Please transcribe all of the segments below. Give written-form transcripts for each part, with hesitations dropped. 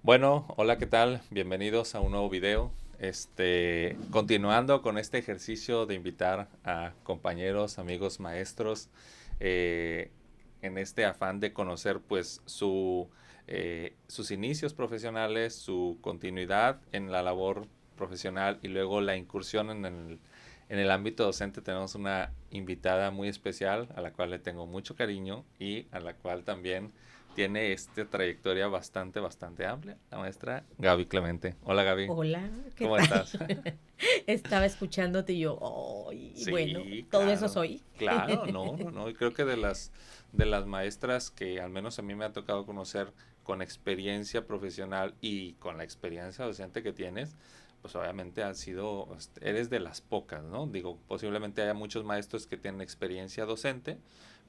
Bueno, hola, ¿qué tal? Bienvenidos a un nuevo video. Continuando con este ejercicio de invitar a compañeros, amigos, maestros, eh, en este afán de conocer pues sus inicios profesionales, su continuidad en la labor profesional y luego la incursión en el ámbito docente. Tenemos una invitada muy especial a la cual le tengo mucho cariño y a la cual también tiene esta trayectoria bastante amplia, la maestra Gaby Clemente. Hola, Gaby, Hola, ¿qué ¿cómo tal? estás? Estaba escuchándote y yo, ¡ay! Bueno, Sí, todo eso claro, soy. claro, no, y creo que de las maestras que al menos a mí me ha tocado conocer con experiencia profesional y con la experiencia docente que tienes, pues obviamente eres de las pocas, ¿no? Digo, posiblemente haya muchos maestros que tienen experiencia docente,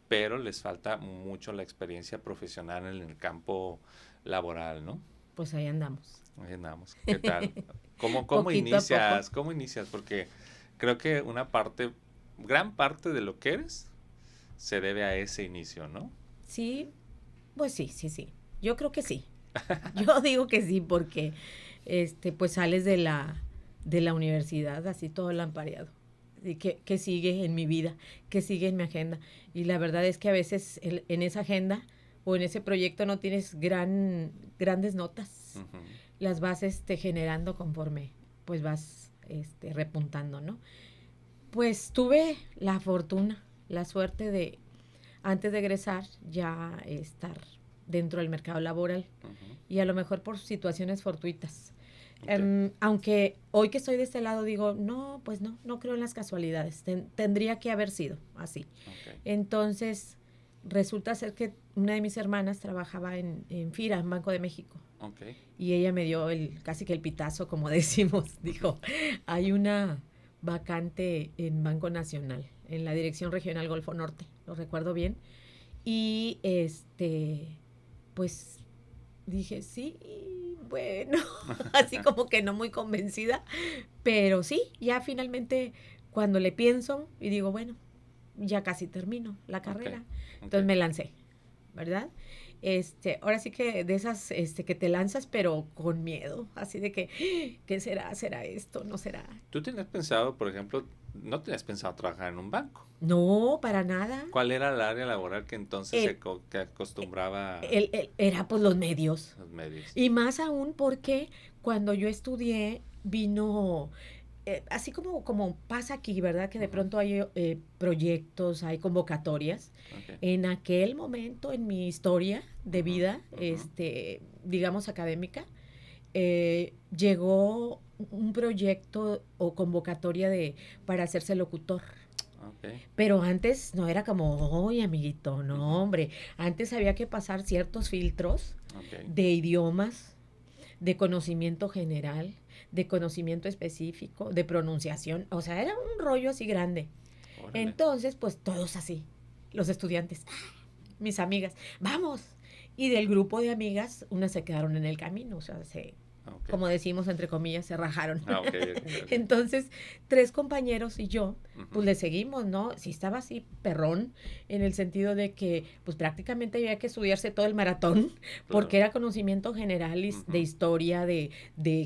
pero les falta mucho la experiencia profesional en el campo laboral, ¿no? Pues ahí andamos. Ahí andamos. ¿Qué tal? ¿Cómo Poquito a poco. inicias? ¿Cómo inicias? Porque creo que gran parte de lo que eres se debe a ese inicio, ¿no? Sí, pues sí. Yo creo que sí. Yo digo que sí porque, pues sales de la universidad así todo lampareado. Y que sigue en mi vida, que sigue en mi agenda. Y la verdad es que a veces en esa agenda o en ese proyecto no tienes grandes notas. Ujú. Las vas generando conforme pues vas repuntando, ¿no? Pues tuve la fortuna, la suerte de antes de egresar ya estar dentro del mercado laboral Ujú. y a lo mejor por situaciones fortuitas. Ok, Aunque hoy que estoy de este lado digo, no, pues no creo en las casualidades, tendría que haber sido así. ok, Entonces, resulta ser que una de mis hermanas trabajaba en FIRA, en Banco de México, ok. y ella me dio casi que el pitazo, como decimos, Ujú. dijo, hay una vacante en Banco Nacional, en la Dirección Regional Golfo Norte, lo recuerdo bien, y pues dije, sí, bueno, así como que no muy convencida, pero sí, ya finalmente cuando le pienso y digo, bueno, ya casi termino la Ok, carrera, ok. entonces me lancé, ¿verdad? Ahora sí que de esas que te lanzas, pero con miedo, así de que, ¿qué será? ¿Será esto? ¿No será? ¿Tú tenías pensado, por ejemplo, no tenías pensado trabajar en un banco? No, para nada. ¿Cuál era el área laboral que entonces El, que acostumbraba era pues los medios. los medios? Y más aún porque cuando yo estudié vino, así como pasa aquí, ¿verdad? Que de Ujú. pronto hay proyectos, hay convocatorias. Ok. En aquel momento en mi historia de Ujú, vida, ujú. digamos académica, llegó un proyecto o convocatoria para hacerse locutor. Ok. Pero antes no era como, oye, amiguito, Ujú. no, hombre. Antes había que pasar ciertos filtros Ok. de idiomas, de conocimiento general, de conocimiento específico, de pronunciación. O sea, era un rollo así grande. Órale. Entonces, pues todos así, los estudiantes, mis amigas, vamos. Y del grupo de amigas, unas se quedaron en el camino, o sea, Ok. como decimos entre comillas, se rajaron. Ok, ok. Entonces, tres compañeros y yo, Ujú. pues le seguimos, ¿no? Sí estaba así perrón, en el sentido de que, pues prácticamente había que estudiarse todo el maratón, porque Claro. era conocimiento general de Ujú. historia, de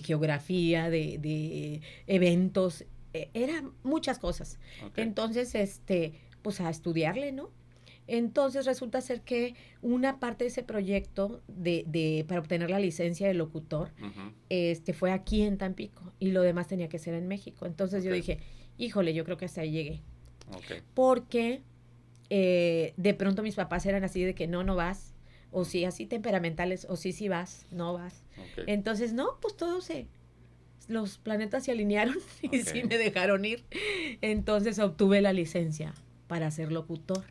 geografía, de eventos, eran muchas cosas. Ok. Entonces, pues a estudiarle, ¿no? Entonces resulta ser que una parte de ese proyecto para obtener la licencia de locutor Ujú. fue aquí en Tampico y lo demás tenía que ser en México. Entonces Ok. yo dije, híjole, yo creo que hasta ahí llegué. Ok. Porque de pronto mis papás eran así de que no vas, o sí, Ujú. así temperamentales, o sí, sí vas, no vas. Ok. Entonces, no, pues los planetas se alinearon y Ok. sí me dejaron ir. Entonces obtuve la licencia para ser locutor.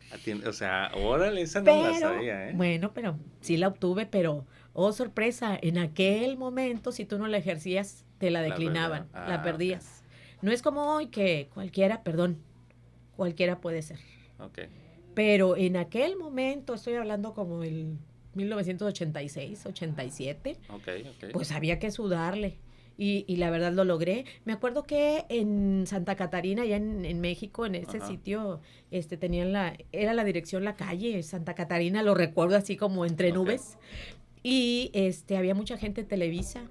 O sea, órale, esa no me la Pero, sabía, ¿eh? bueno, pero sí la obtuve, pero, oh sorpresa, en aquel momento si tú no la ejercías, te la La verdad. declinaban, la Ah, ok. perdías. No es como hoy que cualquiera, perdón, cualquiera puede ser. Ok. Pero en aquel momento, estoy hablando como el 1986, 87, Ok, ok. pues había que sudarle. Y la verdad lo logré. Me acuerdo que en Santa Catarina, allá en México, en ese Ajá. sitio, era la dirección La Calle, Santa Catarina, lo recuerdo así como entre Ok. nubes. Y había mucha gente de Televisa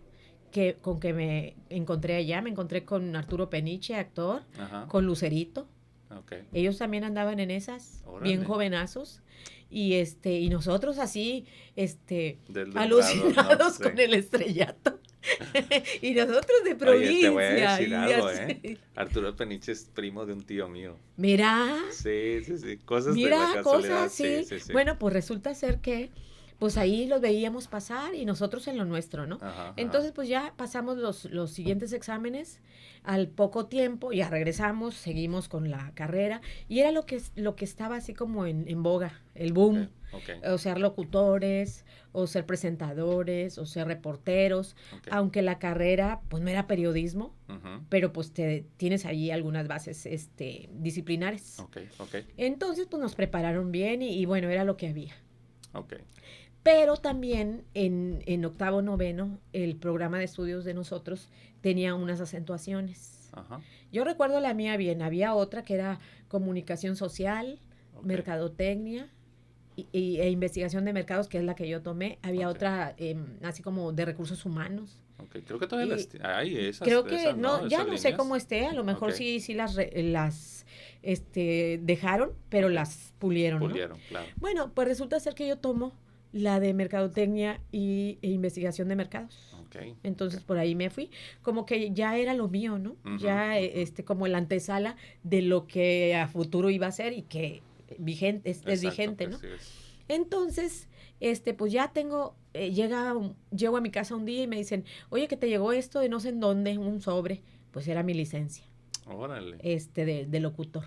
con que me encontré allá. Me encontré con Arturo Peniche, actor, Ajá. con Lucerito. Okay. Ellos también andaban en esas, bien Órale. jovenazos. Y nosotros así, Deslumbrados, alucinados ¿no? con Sí. el estrellato. Y nosotros de Oye, te voy a provincia. decir Y algo, así. Arturo Peniche es primo de un tío mío. Mira, Sí, sí, sí. Cosas de mira, la casualidad. cosas, Sí, sí. sí, sí. Bueno, pues resulta ser que, pues ahí los veíamos pasar y nosotros en lo nuestro, ¿no? Ajá, ajá. Entonces, pues ya pasamos los siguientes exámenes. Al poco tiempo ya regresamos, seguimos con la carrera y era lo que estaba así como en boga, el boom. Okay. O ser locutores, o ser presentadores, o ser reporteros, Okay. aunque la carrera pues no era periodismo, Ujú. pero pues tienes allí algunas bases disciplinares. Okay, okay, Entonces pues nos prepararon bien y bueno, era lo que había. okay. Pero también en octavo, noveno, el programa de estudios de nosotros tenía unas acentuaciones. Ajá. Yo recuerdo la mía bien, había otra que era comunicación social, Okay. mercadotecnia e investigación de mercados, que es la que yo tomé. Había Okay. otra así como de recursos humanos. Okay. Creo que todavía hay esas. Creo que esas, no, ya esas no sé líneas. cómo esté, a lo mejor Okay. sí las dejaron, pero Okay. las pulieron, ¿no? Pulieron, claro. Bueno, pues resulta ser que yo tomo la de mercadotecnia e investigación de mercados. Okay. Entonces Okay. por ahí me fui, como que ya era lo mío, ¿no? Ujú, Ya ujú. como la antesala de lo que a futuro iba a ser y que vigente, es Exacto, vigente, que ¿no? sí es. Entonces, pues ya llego a mi casa un día y me dicen, oye, que te llegó esto de no sé en dónde, un sobre. Pues era mi licencia, Órale, de locutor.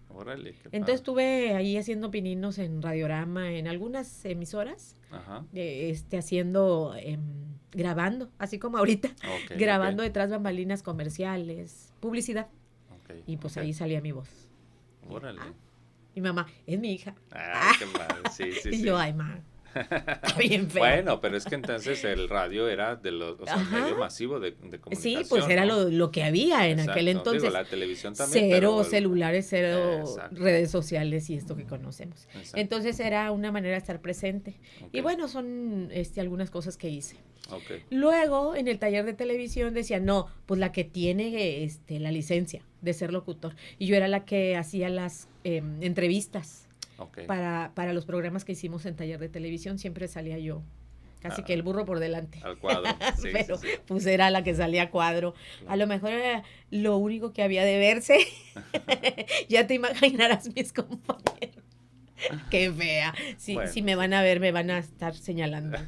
órale, qué Entonces padre. estuve ahí haciendo pininos en Radiorama, en algunas emisoras, Ajá. haciendo, grabando, así como ahorita, Okay, grabando okay. detrás bambalinas comerciales, publicidad. Okay, Y pues okay. ahí salía mi voz. Órale. Mi mamá, es mi hija. Ay, qué padre. Sí, sí, Y sí. yo, ay, ma, está bien feo. Bueno, pero es que entonces el radio era o sea, Ajá. medio masivo de Sí, pues comunicación, era ¿no? lo que había en aquel Exacto. Digo, entonces. la televisión también, Cero pero celulares, cero exacto, redes sociales y esto que conocemos. exacto. Entonces era una manera de estar presente. Y Okay, bueno, son algunas cosas que hice. okay, Luego, en el taller de televisión decían, no, pues la que tiene la licencia de ser locutor. Y yo era la que hacía las entrevistas okay. para los programas que hicimos en taller de televisión. Siempre salía yo, casi que Ah, el burro por delante. al cuadro. Sí, Pero sí, sí. pues era la que salía a cuadro. A Claro. lo mejor era lo único que había de verse. Ya te imaginarás mis compañeros. Qué fea. Si Bueno, me sí. van a ver, me van a estar señalando.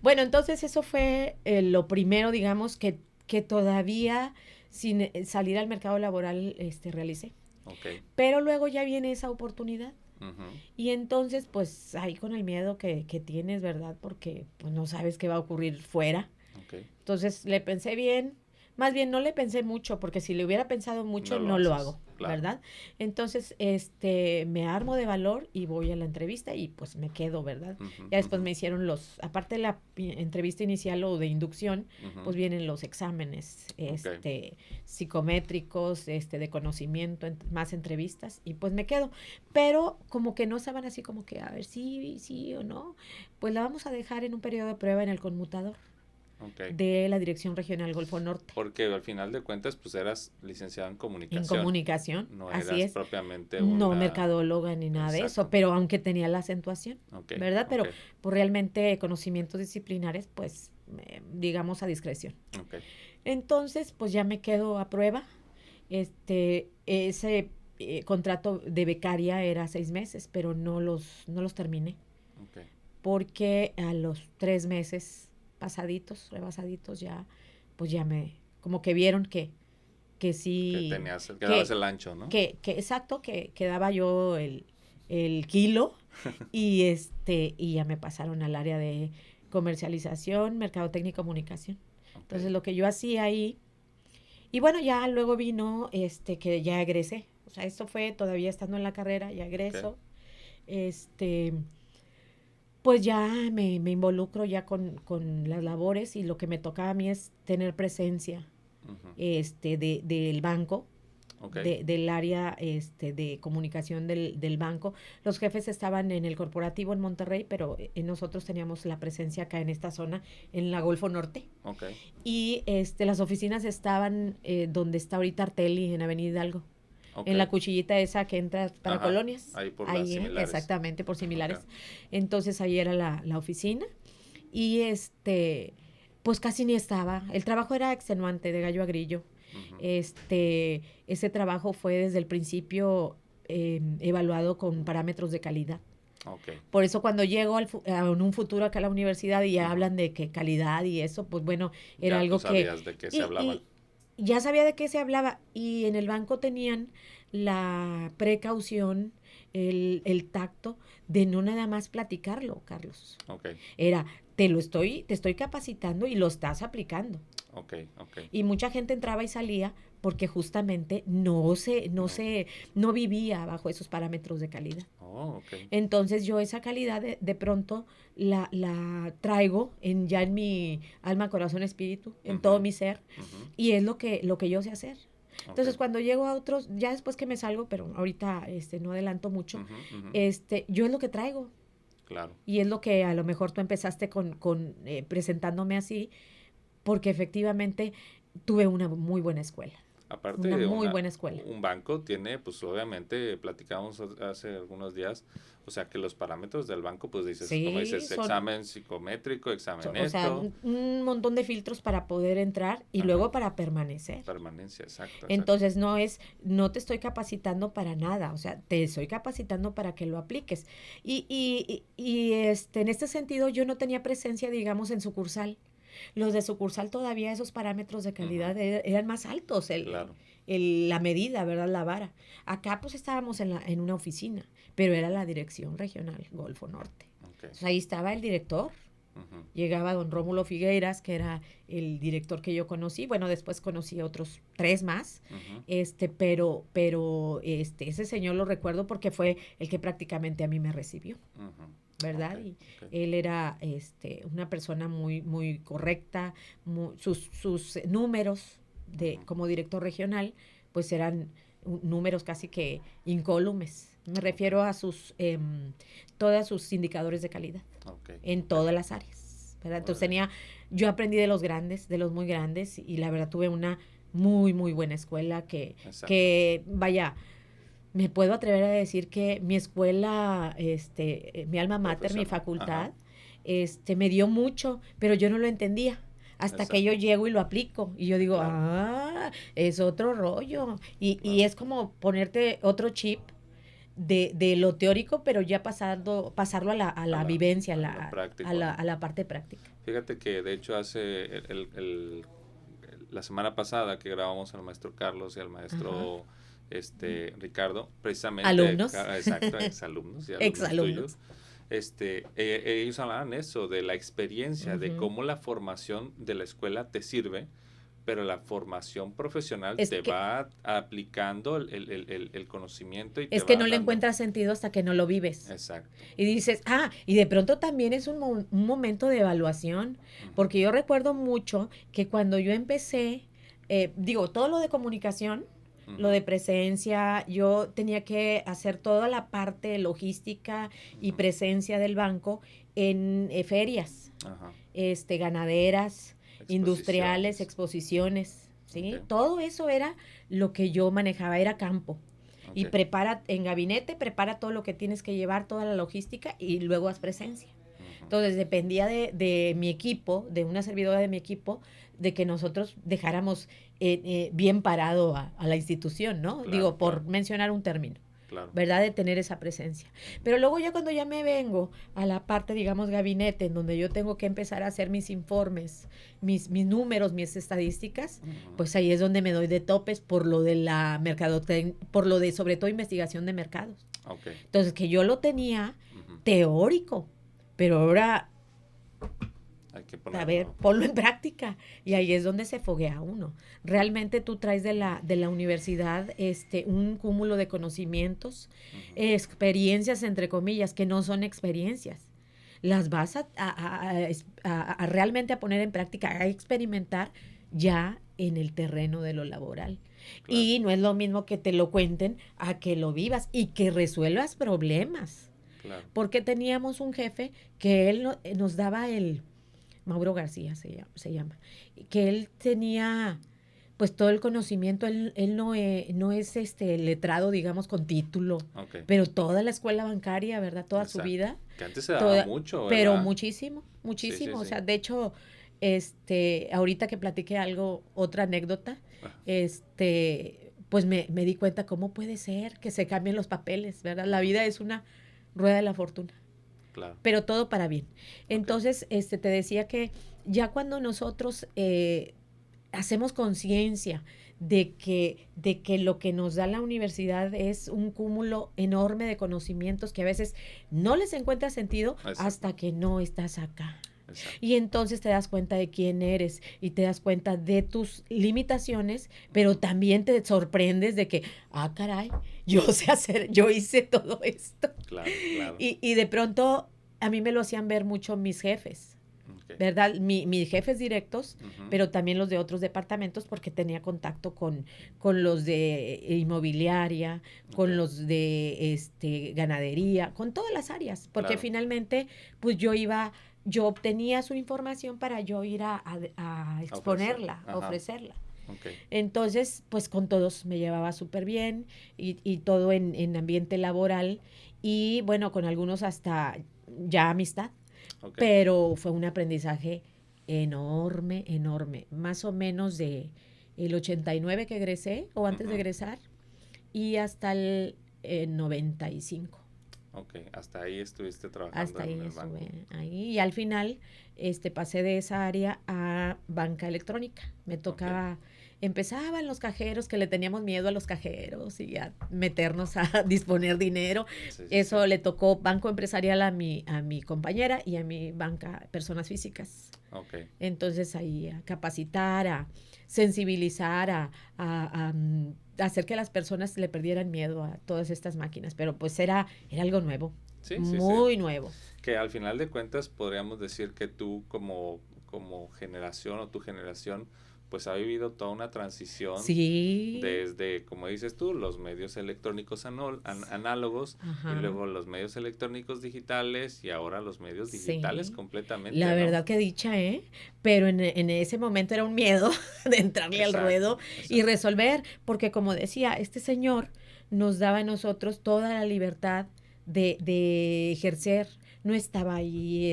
Bueno, entonces eso fue lo primero, digamos, que todavía sin salir al mercado laboral realicé. Okay. Pero luego ya viene esa oportunidad. Ujú. Y entonces, pues ahí con el miedo que tienes, ¿verdad? Porque pues, no sabes qué va a ocurrir fuera. Okay. Entonces le pensé bien. Más bien no le pensé mucho, porque si le hubiera pensado mucho, No lo no lo haces, hago, claro. ¿verdad? Entonces, me armo de valor y voy a la entrevista y pues me quedo, ¿verdad? Ujú, Ya después ujú, me hicieron aparte de la entrevista inicial o de inducción, ujú. pues vienen los exámenes, Okay. psicométricos, de conocimiento, más entrevistas y pues me quedo. Pero como que no estaban así como que, a ver, sí o no, pues la vamos a dejar en un periodo de prueba en el conmutador Okay. de la Dirección Regional Golfo Norte. Porque al final de cuentas, pues eras licenciada en En comunicación. comunicación, No así eras es. propiamente No una... mercadóloga ni nada de eso, Exacto. pero aunque tenía la acentuación, Okay, ¿verdad? Pero okay, pues realmente conocimientos disciplinares, pues digamos a discreción. okay. Entonces, pues ya me quedo a prueba. Ese contrato de becaria era 6 meses, pero no los terminé, Okay. porque a los 3 meses rebasaditos ya, pues ya como que vieron que Que sí, que dabas el ancho, ¿no? que exacto, que daba yo el kilo y ya me pasaron al área de comercialización, mercadotecnia y comunicación. Entonces Okay. lo que yo hacía ahí, y bueno, ya luego vino que ya egresé. O sea, esto fue todavía estando en la carrera, ya Okay. egreso. Pues ya me involucro ya con las labores y lo que me tocaba a mí es tener presencia Ujú. del banco Okay. del área de comunicación del banco. Los jefes estaban en el corporativo en Monterrey, pero nosotros teníamos la presencia acá en esta zona, en la Golfo Norte. Okay. Y las oficinas estaban donde está ahorita Arteli, en Avenida Hidalgo. Okay. En la cuchillita esa que entra para Ajá, colonias. ahí por las similares. Exactamente, por similares. Okay. Entonces ahí era la oficina. Y pues casi ni estaba. El trabajo era extenuante, de gallo a grillo. Uh-huh. Ese trabajo fue desde el principio evaluado con parámetros de calidad. Okay. Por eso cuando llego en un futuro acá a la universidad y ya hablan de que calidad y eso, pues bueno, era ya algo tú sabías de qué se hablaba. Y ya sabía de qué se hablaba. Y en el banco tenían la precaución, el tacto de no nada más platicarlo, Carlos. Okay. Era, te estoy capacitando y lo estás aplicando. Okay, okay. Y mucha gente entraba y salía porque justamente no vivía bajo esos parámetros de calidad. Oh, okay. Entonces yo esa calidad de pronto la traigo ya en mi alma, corazón, espíritu, en todo mi ser, y es lo que yo sé hacer. Entonces, cuando llego a otros, ya después que me salgo, pero ahorita no adelanto mucho, yo es lo que traigo. Claro. Y es lo que a lo mejor tú empezaste presentándome así, porque efectivamente tuve una muy buena escuela. Aparte una de muy buena escuela. Un banco tiene, pues obviamente, platicamos hace algunos días, o sea, que los parámetros del banco, pues dices, sí, como dices, examen psicométrico, examen o sea, un montón de filtros para poder entrar y luego para permanecer. Permanencia, exacto. Entonces no te estoy capacitando para nada, o sea, te estoy capacitando para que lo apliques. Y en este sentido yo no tenía presencia, digamos, en sucursal. Los de sucursal todavía esos parámetros de calidad eran más altos, claro. La medida, ¿verdad? La vara. Acá pues estábamos en una oficina, pero era la dirección regional Golfo Norte. Okay. Entonces, ahí estaba el director, llegaba don Rómulo Figueiras, que era el director que yo conocí, bueno, después conocí a otros 3 más, pero ese señor lo recuerdo porque fue el que prácticamente a mí me recibió. ¿Verdad? Okay. Y él era una persona muy, muy correcta, sus números como director regional, pues eran números casi que incólumes. Me refiero a todos sus indicadores de calidad en todas las áreas, ¿verdad? Entonces yo aprendí de los grandes, de los muy grandes, y la verdad tuve una muy, muy buena escuela que vaya, me puedo atrever a decir que mi escuela, mi alma mater, mi facultad, me dio mucho, pero yo no lo entendía. Hasta que yo llego y lo aplico. Y yo digo, es otro rollo. Y es como ponerte otro chip de lo teórico, pero ya pasarlo a la vivencia, a la parte práctica. Fíjate que de hecho la semana pasada que grabamos al maestro Carlos y al maestro Ricardo, precisamente alumnos, exacto, exalumnos y alumnos tuyos, ellos hablaban eso de la experiencia, de cómo la formación de la escuela te sirve, pero la formación profesional va aplicando el conocimiento y es que no le encuentras sentido hasta que no lo vives. Exacto. Y dices, y de pronto también es un momento de evaluación, porque yo recuerdo mucho que cuando yo empecé, todo lo de comunicación, lo de presencia, yo tenía que hacer toda la parte logística y presencia del banco en ferias, ganaderas, industriales, exposiciones, ¿sí? Todo eso era lo que yo manejaba, era campo. Y prepara en gabinete, prepara todo lo que tienes que llevar, toda la logística, y luego haz presencia. Entonces dependía de mi equipo, de una servidora de mi equipo, de que nosotros dejáramos bien parado a la institución, ¿no? Claro, por mencionar un término, claro, ¿verdad? De tener esa presencia. Pero luego ya cuando ya me vengo a la parte, digamos, gabinete, en donde yo tengo que empezar a hacer mis informes, mis números, mis estadísticas, pues ahí es donde me doy de topes por lo de la mercadotecnia, por lo de sobre todo investigación de mercados. Entonces, que yo lo tenía teórico, pero ahora, ponlo en práctica. Y ahí es donde se foguea uno. Realmente tú traes de la universidad un cúmulo de conocimientos, experiencias, entre comillas, que no son experiencias. Las vas a realmente a poner en práctica, a experimentar ya en el terreno de lo laboral. Claro. Y no es lo mismo que te lo cuenten a que lo vivas y que resuelvas problemas. Claro. Porque teníamos un jefe que él nos daba Mauro García se llama, que él tenía pues todo el conocimiento, él no, no es letrado, digamos, con título, Ok. pero toda la escuela bancaria, ¿verdad? Toda su Exacto. vida. Que antes se daba mucho, Pero ¿verdad? muchísimo, Sí, muchísimo. sí, O sí. sea, de hecho, ahorita que platiqué algo, otra anécdota, Ajá. pues me di cuenta cómo puede ser que se cambien los papeles, ¿verdad? La Ujú. vida es una rueda de la fortuna, Claro. pero todo para bien. Ok. Entonces, te decía que ya cuando nosotros hacemos conciencia de que lo que nos da la universidad es un cúmulo enorme de conocimientos que a veces no les encuentra sentido Exacto. hasta que no estás acá. Exacto. Y entonces te das cuenta de quién eres y te das cuenta de tus limitaciones, pero también te sorprendes de que, caray, yo sé hacer, yo hice todo esto. Claro, claro. Y de pronto a mí me lo hacían ver mucho mis jefes. Ok. ¿Verdad? Mis jefes directos, Ujú. pero también los de otros departamentos porque tenía contacto con los de inmobiliaria, con Ok. los de ganadería, con todas las áreas, porque Claro. finalmente pues yo obtenía su información para yo ir a exponerla, a Ajá. ofrecerla. Ok. Entonces, pues con todos me llevaba súper bien y todo en ambiente laboral y bueno, con algunos hasta ya amistad. Ok. Pero fue un aprendizaje enorme, enorme. Más o menos de el 89 que egresé, o antes de Ujú. egresar, y hasta el 95. Ok. Hasta ahí estuviste trabajando Hasta en ahí el banco. estuve ahí. Y al final pasé de esa área a banca electrónica. Me tocaba, empezaban los cajeros, que le teníamos miedo a los cajeros y a meternos a disponer dinero. Sí, sí, Eso sí. le tocó banco empresarial a mi compañera y a mi banca personas físicas. Ok. Entonces ahí a capacitar, a sensibilizar, a hacer que las personas le perdieran miedo a todas estas máquinas. Pero pues era algo nuevo, Sí, sí, sí. muy nuevo. Que al final de cuentas podríamos decir que tú como generación o tu generación pues ha vivido toda una transición Sí. desde, como dices tú, los medios electrónicos análogos y Ajá. luego los medios electrónicos digitales y ahora los medios digitales Sí. completamente, La ¿no? verdad que dicha, ¿eh? Pero en ese momento era un miedo de entrarle al Exacto, ruedo y exacto. resolver, porque como decía, este señor nos daba a nosotros toda la libertad de ejercer, no estaba ahí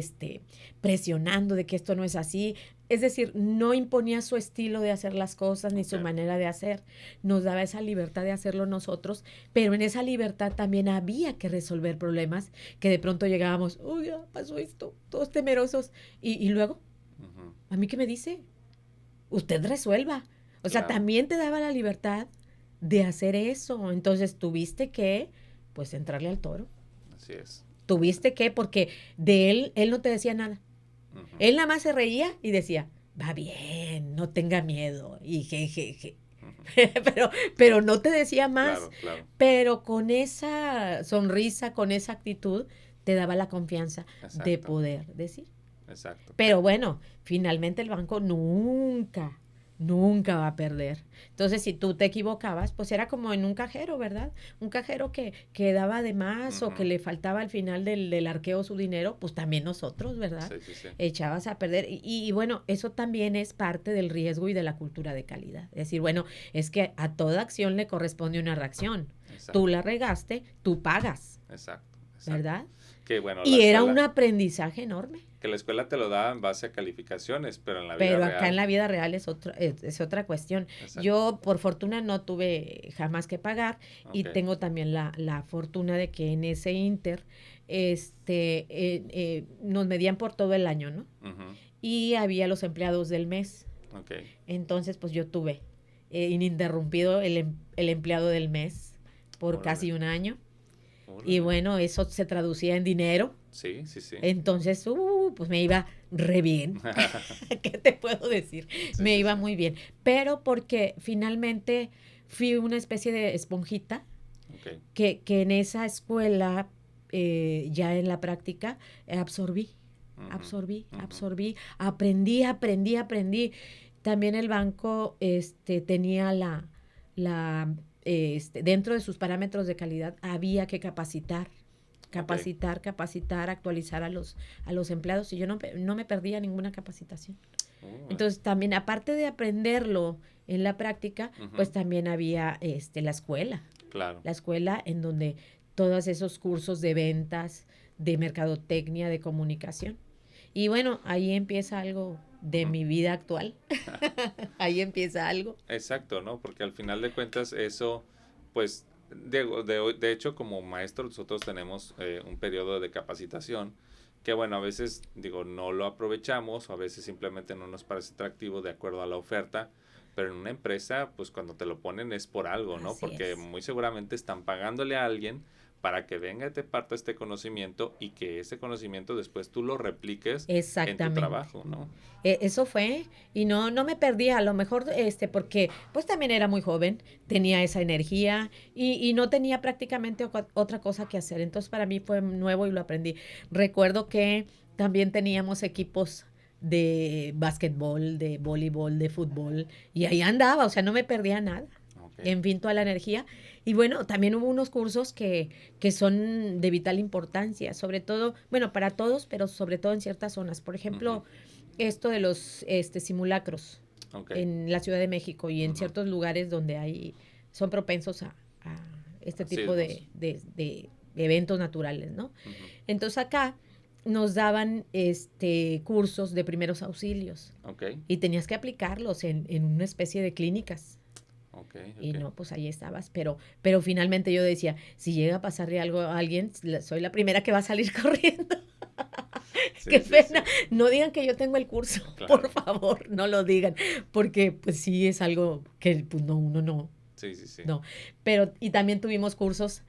presionando de que esto no es así. Es decir, no imponía su estilo de hacer las cosas ni su Ok. manera de hacer. Nos daba esa libertad de hacerlo nosotros, pero en esa libertad también había que resolver problemas que de pronto llegábamos, uy, ya pasó esto, todos temerosos. Y luego, Ujú. ¿a mí qué me dice? Usted resuelva. O sea, Claro. también te daba la libertad de hacer eso. Entonces tuviste que, pues, entrarle al toro. Así es. Tuviste que, porque de él no te decía nada. Ujú. Él nada más se reía y decía, va bien, no tenga miedo. Y jejeje. Ujú. Pero no te decía más. Claro, claro. Pero con esa sonrisa, con esa actitud, te daba la confianza de Exacto. poder decir. Exacto. Pero bueno, finalmente el banco nunca, nunca va a perder. Entonces, si tú te equivocabas, pues era como en un cajero, ¿verdad? Un cajero que daba de más o que Ujú. le faltaba al final del arqueo su dinero, pues también nosotros, ¿verdad? Sí, sí, sí. Echabas a perder. Y bueno, eso también es parte del riesgo y de la cultura de calidad. Es decir, bueno, es que a toda acción le corresponde una reacción. Exacto. Tú la regaste, tú pagas, Exacto. Exacto. ¿verdad? Que bueno, la Y era un escuela, aprendizaje enorme. que la escuela te lo daba en base a calificaciones, pero en la vida Pero acá en real. la vida real es otra cuestión. Exacto. Yo, por fortuna, no tuve jamás que pagar y Ok. tengo también la fortuna de que en ese inter nos medían por todo el año, ¿no? Ujú. Y había los empleados del mes. Ok. Entonces, pues yo tuve ininterrumpido el empleado del mes por Órale. casi un año. Y Órale. bueno, eso se traducía en dinero. Sí, sí, sí. Entonces, pues me iba re bien. ¿Qué te puedo decir? Sí, Me sí, iba sí. muy bien. Pero porque finalmente fui una especie de esponjita Ok. que en esa escuela, ya en la práctica, absorbí, Ujú. absorbí, Ujú. absorbí, aprendí. también el banco tenía dentro de sus parámetros de calidad había que capacitar, actualizar a los empleados, y yo no me perdía ninguna capacitación. Entonces también, aparte de aprenderlo en la práctica, pues también había la escuela. Claro. La escuela en donde todos esos cursos de ventas, de mercadotecnia, de comunicación. Y bueno, ahí empieza algo de mi vida actual. Ahí empieza algo. Exacto, ¿no? Porque al final de cuentas eso, pues, de hecho, como maestros nosotros tenemos un periodo de capacitación que, bueno, a veces, no lo aprovechamos, o a veces simplemente no nos parece atractivo de acuerdo a la oferta, pero en una empresa, pues, cuando te lo ponen es por algo, ¿no? Así Porque es. muy seguramente están pagándole a alguien para que venga y te parta este conocimiento, y que ese conocimiento después tú lo repliques en tu trabajo, ¿no? Eso fue, y no me perdía, a lo mejor porque pues también era muy joven, tenía esa energía y no tenía prácticamente otra cosa que hacer. Entonces para mí fue nuevo y lo aprendí. Recuerdo que también teníamos equipos de básquetbol, de voleibol, de fútbol, y ahí andaba, o sea, no me perdía nada. Okay. En fin, toda la energía. Y bueno, también hubo unos cursos que son de vital importancia, sobre todo, bueno, para todos, pero sobre todo en ciertas zonas. Por ejemplo, esto de los simulacros en la Ciudad de México y en ciertos lugares donde son propensos a este tipo de eventos naturales, ¿no? Entonces acá nos daban cursos de primeros auxilios. Y tenías que aplicarlos en una especie de clínicas. Y no, pues ahí estabas, pero finalmente yo decía, si llega a pasarle algo a alguien, soy la primera que va a salir corriendo. Qué pena, no digan que yo tengo el curso, claro. Por favor, no lo digan, porque pues sí es algo que pues no, uno no. Sí. No, pero y también tuvimos cursos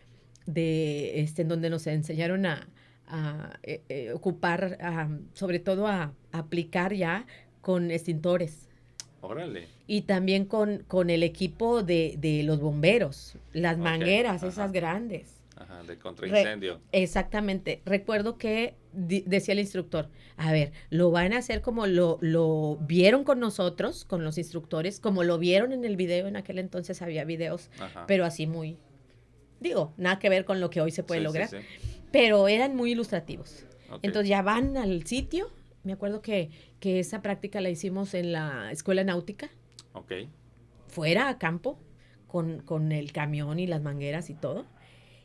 en donde nos enseñaron a ocupar, sobre todo a aplicar ya con extintores. Órale. Y también con el equipo de los bomberos, las mangueras, esas grandes. Ajá, de contraincendio. Exactamente. Recuerdo que decía el instructor, a ver, lo van a hacer como lo vieron con nosotros, con los instructores, como lo vieron en el video. En aquel entonces había videos, pero así muy, nada que ver con lo que hoy se puede lograr, pero eran muy ilustrativos. Entonces ya van al sitio. Me acuerdo que esa práctica la hicimos en la escuela náutica. Fuera a campo, con el camión y las mangueras y todo.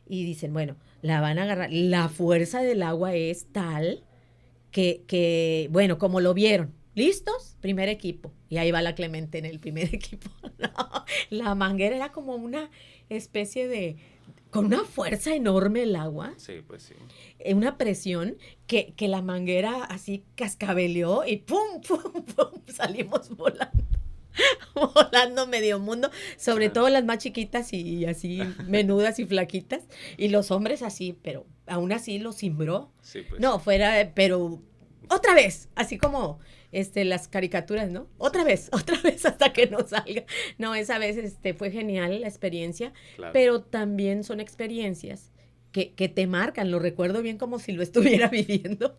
Y dicen, bueno, la van a agarrar. La fuerza del agua es tal que bueno, como lo vieron. ¿Listos? Primer equipo. Y ahí va la Clemente en el primer equipo. No, la manguera era como una especie con una fuerza enorme el agua. Sí, pues sí. Una presión que la manguera así cascabeleó y ¡pum, pum, pum! Salimos volando. Volando medio mundo, sobre todo las más chiquitas y así menudas y flaquitas, y los hombres así, pero aún así los cimbró. Sí, pues. No, pero otra vez, así como las caricaturas, ¿no? Otra vez hasta que nos salga. No, esa vez fue genial la experiencia, claro. Pero también son experiencias que te marcan, lo recuerdo bien como si lo estuviera viviendo.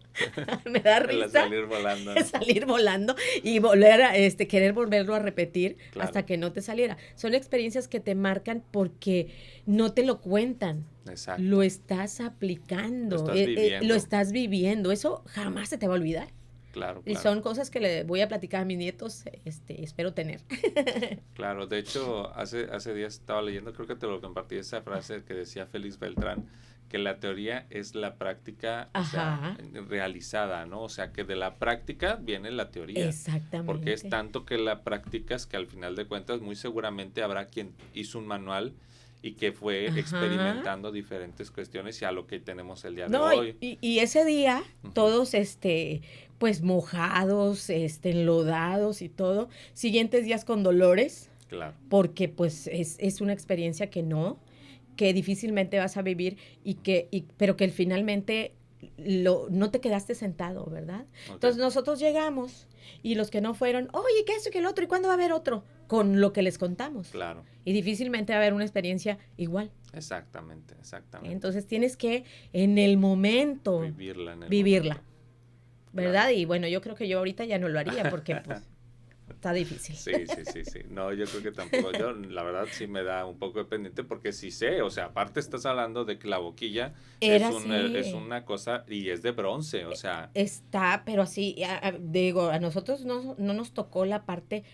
Me da risa. Salir volando. Salir volando y volver a querer volverlo a repetir, claro. Hasta que no te saliera. Son experiencias que te marcan porque no te lo cuentan. Exacto. Lo estás aplicando. Lo estás viviendo. Eso jamás se te va a olvidar. Claro. Y son cosas que le voy a platicar a mis nietos, espero tener. Claro, de hecho, hace días estaba leyendo, creo que te lo compartí, esa frase que decía Félix Beltrán, que la teoría es la práctica, o sea, realizada, ¿no? O sea, que de la práctica viene la teoría. Exactamente. Porque es tanto que la practicas que al final de cuentas muy seguramente habrá quien hizo un manual y que fue experimentando diferentes cuestiones y a lo que tenemos el día de hoy. Y ese día, todos pues mojados, enlodados y todo, siguientes días con dolores. Claro. Porque pues es una experiencia que difícilmente vas a vivir pero que finalmente no te quedaste sentado, ¿verdad? Entonces nosotros llegamos y los que no fueron, oye, ¿qué eso y qué el otro? ¿Y cuándo va a haber otro? Con lo que les contamos. Claro. Y difícilmente va a haber una experiencia igual. Exactamente. Entonces tienes que en el momento vivirla. ¿Verdad? Claro. Y bueno, yo creo que yo ahorita ya no lo haría porque pues está difícil. Sí, sí, sí, sí. No, yo creo que tampoco. Yo, la verdad, sí me da un poco de pendiente porque sí sé, o sea, aparte estás hablando de que la boquilla Era es así. una cosa y es de bronce, o sea, Está, pero así, digo, a nosotros no nos tocó la parte,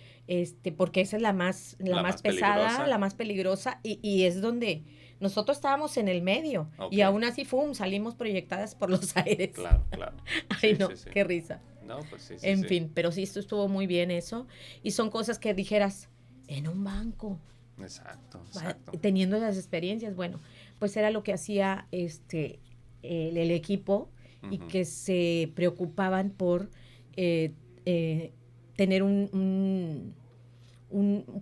porque esa es la la más más pesada, peligrosa. la más peligrosa, y es donde nosotros estábamos en el medio, Ok, y aún así, salimos proyectadas por los aires. claro, claro. Ay, Sí, no, sí, sí. qué risa. No, pues sí, sí, En sí. fin, pero sí, esto estuvo muy bien eso, y son cosas que dijeras, en un banco, Exacto, exacto. teniendo las experiencias, bueno, pues era lo que hacía el equipo y Ujú. que se preocupaban por eh, eh, tener un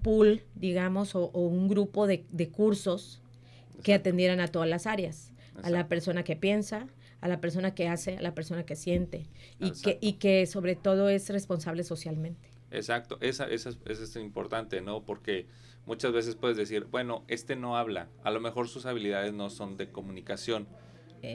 pool, digamos, o un grupo de cursos que Exacto, atendieran a todas las áreas, a la exacto, persona que piensa, a la persona que hace, a la persona que siente y exacto. que sobre todo es responsable socialmente. Exacto, esa es importante, ¿no? Porque muchas veces puedes decir, bueno, este no habla, a lo mejor sus habilidades no son de comunicación,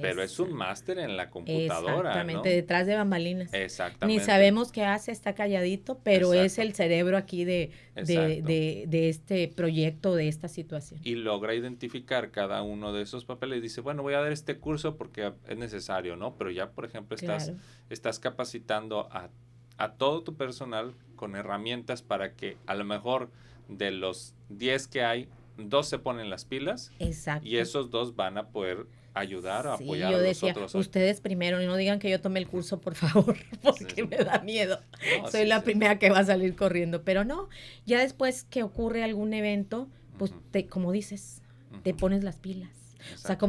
pero es un Esa. máster en la computadora, Exactamente, ¿no? detrás de bambalinas. Ni Exactamente, sabemos qué hace, está calladito, pero es exacto, el cerebro aquí exacto. de este proyecto, de esta situación. Y logra identificar cada uno de esos papeles y dice, bueno, voy a dar este curso porque es necesario, ¿no? Pero ya, por ejemplo, Claro, estás capacitando a todo tu personal con herramientas para que a lo mejor de los 10 que hay, dos se ponen las pilas y exacto. esos dos van a poder ayudar o Sí, apoyar a yo los decía, otros 8. ustedes primero, y no digan que yo tomé el curso, por favor, Sí, porque sí. me da miedo. No, Soy sí, la sí. primera que va a salir corriendo, pero no, ya después que ocurre algún evento, pues Ujú, como dices, te ujú. pones las pilas. O sea, Exacto.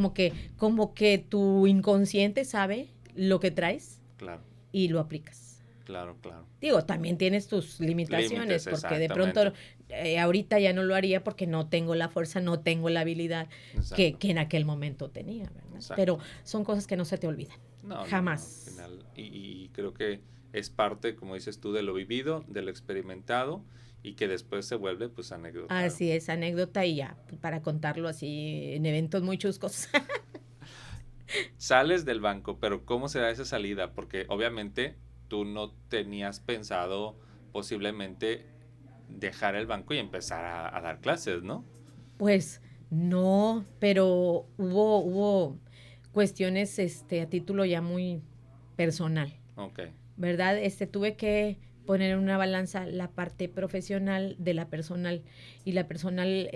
como que tu inconsciente sabe lo que traes Claro, y lo aplicas. claro, claro. Digo, también tienes tus limitaciones, Límites, porque de pronto exactamente. ahorita ya no lo haría porque no tengo la fuerza, no tengo la habilidad Exacto. que en aquel momento tenía, ¿verdad? Pero Exacto. son cosas que no se te olvidan. No, no, no, al Jamás. final. Y creo que es parte, como dices tú, de lo vivido, de lo experimentado y que después se vuelve pues anécdota. Así es, anécdota y ya, para contarlo así en eventos muy chuscos. Sales del banco, pero ¿cómo se da esa salida? Porque obviamente tú no tenías pensado posiblemente dejar el banco y empezar a dar clases, ¿no? Pues no, pero hubo cuestiones a título ya muy personal. Ok, ¿Verdad? Tuve que poner en una balanza la parte profesional de la personal y la personal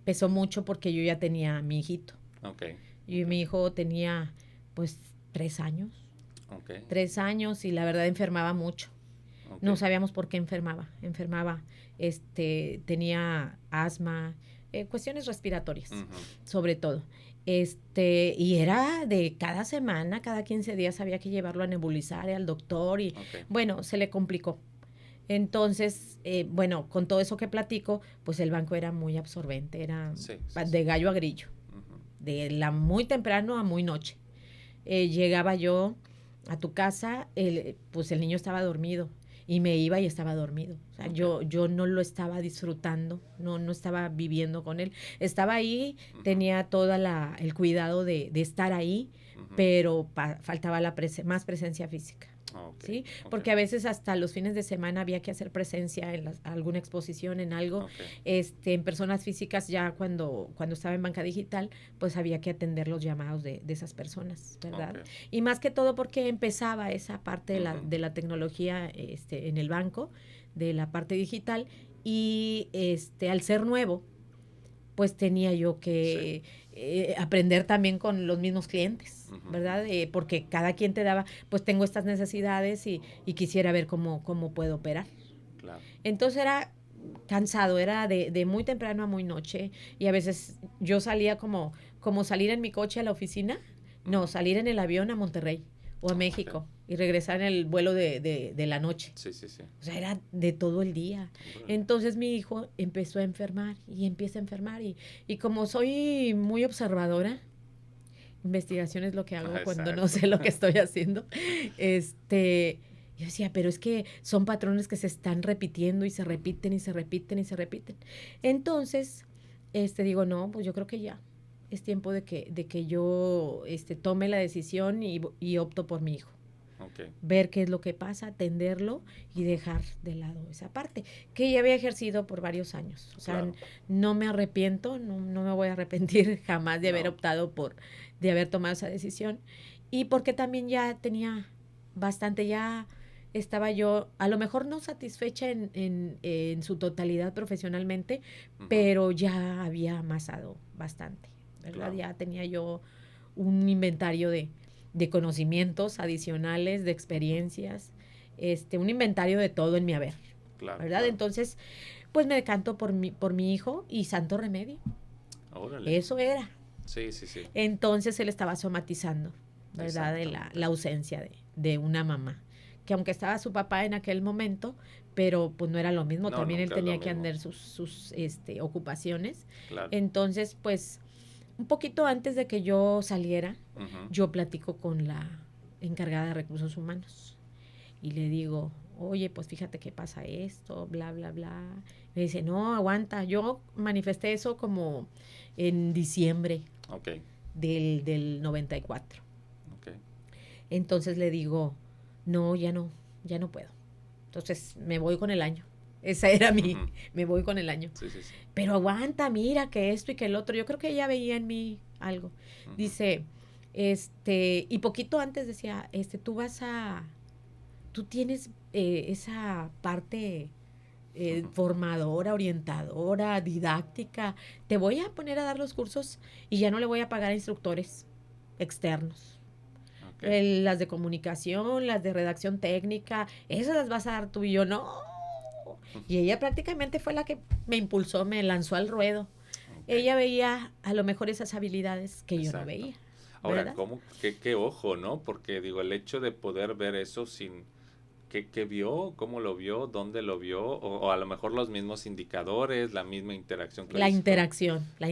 pesó mucho porque yo ya tenía a mi hijito ok, y ok, mi hijo tenía pues 3 años, ok, 3 años y la verdad enfermaba mucho. ok. No sabíamos por qué enfermaba, tenía asma, cuestiones respiratorias, Ujú, sobre todo. Y era de cada semana, cada 15 días había que llevarlo a nebulizar al doctor y ok, bueno, se le complicó. Entonces, bueno, con todo eso que platico, pues el banco era muy absorbente, era sí, sí, sí. de gallo a grillo, Ujú, de la muy temprano a muy noche. Llegaba yo a tu casa, pues el niño estaba dormido y me iba y estaba dormido. O sea, ok, yo no lo estaba disfrutando, no estaba viviendo con él. Estaba ahí, ujú, tenía todo el cuidado de estar ahí, ujú. pero faltaba más presencia física. Ok, ¿Sí? ok, Porque a veces hasta los fines de semana había que hacer presencia en alguna exposición, en algo, ok, en personas físicas ya cuando estaba en banca digital, pues había que atender los llamados de esas personas, ok. ¿verdad? Y más que todo porque empezaba esa parte de Ujú, de la tecnología en el banco, de la parte digital, y al ser nuevo, pues tenía yo sí, que aprender también con los mismos clientes, ujú, ¿verdad? ujú, Porque cada quien te daba, pues tengo estas necesidades y quisiera ver cómo puedo operar. claro. Entonces era cansado, era de muy temprano a muy noche y a veces yo salía como salir en mi coche a la oficina, no, Ujú. salir en el avión a Monterrey o a Ok, México y regresar en el vuelo de la noche. sí, sí, sí. O sea, era de todo el día. Órale. Entonces mi hijo empezó a enfermar y empieza a enfermar y como soy muy observadora, investigación es lo que hago cuando no Exacto. sé lo que estoy haciendo, yo decía, pero es que son patrones que se están repitiendo y se Ujú, repiten y se repiten y se repiten. Entonces, digo, no, pues yo creo que ya es tiempo de que yo tome la decisión y opto por mi hijo. Ok. ver qué es lo que pasa, atenderlo y dejar de lado esa parte, que ya había ejercido por varios años. O sea, Claro. no me arrepiento, no me voy a arrepentir jamás de haber No. optado de haber tomado esa decisión. Y porque también ya tenía bastante, ya estaba yo, a lo mejor no satisfecha en su totalidad profesionalmente, Ujú. pero ya había amasado bastante, ¿verdad? Claro. Ya tenía yo un inventario de conocimientos adicionales, de Ujú. experiencias, un inventario de todo en mi haber, Claro, ¿verdad? claro. Entonces, pues me decanto por mi hijo y santo remedio. Órale. Eso era. Sí, sí, sí. Entonces él estaba somatizando, ¿verdad? De la Exactamente. ausencia de una mamá. Que aunque estaba su papá en aquel momento, pero pues no era lo mismo. No, También él nunca es lo tenía que mismo. andar sus ocupaciones. Claro. Entonces, pues, un poquito antes de que yo saliera, Ujú. yo platico con la encargada de recursos humanos y le digo, oye, pues fíjate que pasa esto, bla, bla, bla. Me dice, no, aguanta. Yo manifesté eso como en diciembre Ok. del 94. Ok. Entonces le digo, no, ya no puedo. Entonces me voy con el año. Esa era Ujú. me voy con el año. Sí, sí, sí. Pero aguanta, mira que esto y que el otro. Yo creo que ella veía en mí algo. Ujú. Dice, y poquito antes decía, tú tienes esa parte Ujú. formadora, orientadora, didáctica. Te voy a poner a dar los cursos y ya no le voy a pagar a instructores externos. Ok. Las de comunicación, las de redacción técnica, esas las vas a dar tú y yo, no. Y ella prácticamente fue la que me impulsó, me lanzó al ruedo. Ok. Ella veía a lo mejor esas habilidades que yo no Exacto. veía, Ahora, ¿verdad? qué ojo, ¿no? Porque digo, el hecho de poder ver eso sin qué vio, cómo lo vio, dónde lo vio, o a lo mejor los mismos indicadores, la misma interacción que dices La con los...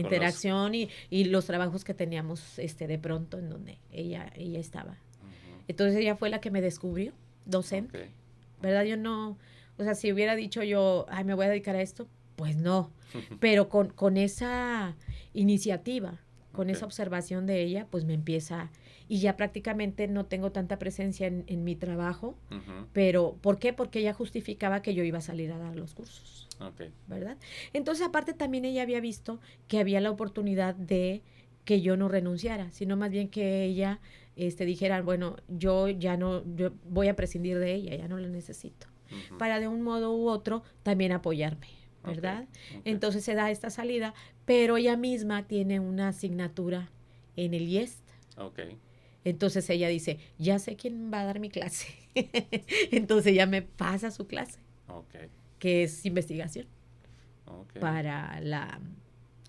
interacción y los trabajos que teníamos de pronto en donde ella estaba. Ujú. Entonces ella fue la que me descubrió, Ok. docente, Ok. ¿verdad? Yo no, o sea, si hubiera dicho yo, ay, me voy a dedicar a esto, pues no. Pero con esa iniciativa, con Ok. esa observación de ella, pues me empieza, y ya prácticamente no tengo tanta presencia en mi trabajo, Ujú. pero ¿por qué? Porque ella justificaba que yo iba a salir a dar los cursos, Ok. ¿verdad? Entonces, aparte también ella había visto que había la oportunidad de que yo no renunciara, sino más bien que ella dijera, bueno, yo voy a prescindir de ella, ya no la necesito, Ujú. para de un modo u otro también apoyarme, Ok. ¿verdad? Ok. Entonces se da esta salida, pero ella misma tiene una asignatura en el IEST. Ok. Entonces ella dice, ya sé quién va a dar mi clase. Entonces ella me pasa su clase, Ok. que es investigación Ok. para la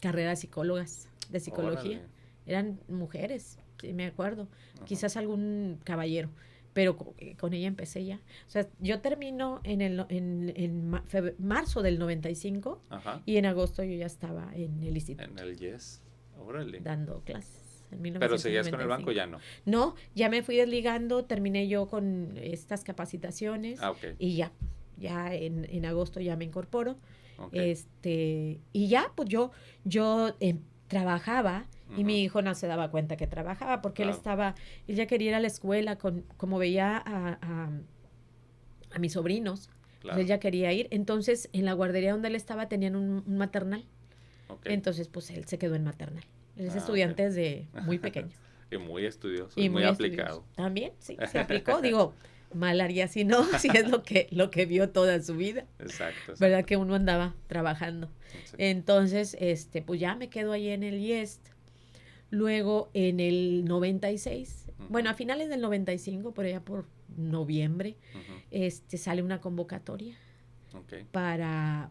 carrera de psicólogas, de psicología. Órale. Eran mujeres, sí, me acuerdo. Ajá. Quizás algún caballero, pero con ella empecé ya. O sea, yo termino en marzo del 95 Ajá. y en agosto yo ya estaba en el En instituto el Yes. Órale. dando clases en Pero seguías con el banco 1995. ya no. No, ya me fui desligando, terminé yo con estas capacitaciones Ah, ok. y ya en agosto ya me incorporo. Ok. Y ya, pues yo trabajaba y Ujú. mi hijo no se daba cuenta que trabajaba porque Claro. él ya quería ir a la escuela, como veía a mis sobrinos, pues él Claro. ya quería ir. Entonces, en la guardería donde él estaba tenían un maternal. Ok. Entonces, pues él se quedó en maternal. Él es Ah, ok. estudiante desde muy pequeño Y muy estudioso y y muy muy estudioso. aplicado. También, sí, se aplicó. Digo, mal haría si no, si es lo que vio toda su vida. Exacto, ¿Verdad? exacto. Que uno andaba trabajando. Sí. Entonces, pues ya me quedo ahí en el IEST. Luego, en el 96, bueno, Ujú. a finales del 95, por allá por noviembre, Ujú. sale una convocatoria Ok. para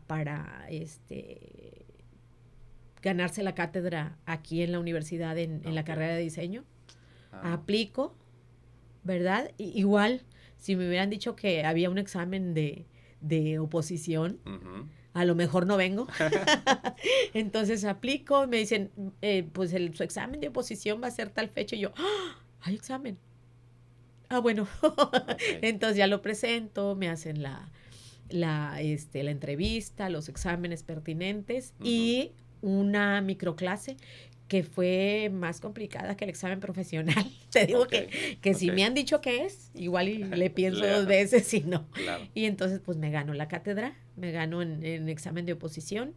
ganarse la cátedra aquí en la universidad en la Ok. carrera de diseño. Ah, Aplico, ¿verdad? Igual, si me hubieran dicho que había un examen de oposición, ujú. a lo mejor no vengo. Entonces aplico, me dicen, pues su examen de oposición va a ser tal fecha. Y yo, ¡ah! Hay examen. Ah, bueno. Ok. Entonces ya lo presento, me hacen la entrevista, los exámenes pertinentes Ujú. y una microclase que fue más complicada que el examen profesional. Te digo que si me han dicho que es, igual y le pienso dos veces y no. Claro. Y entonces pues me ganó la cátedra, me ganó en examen de oposición.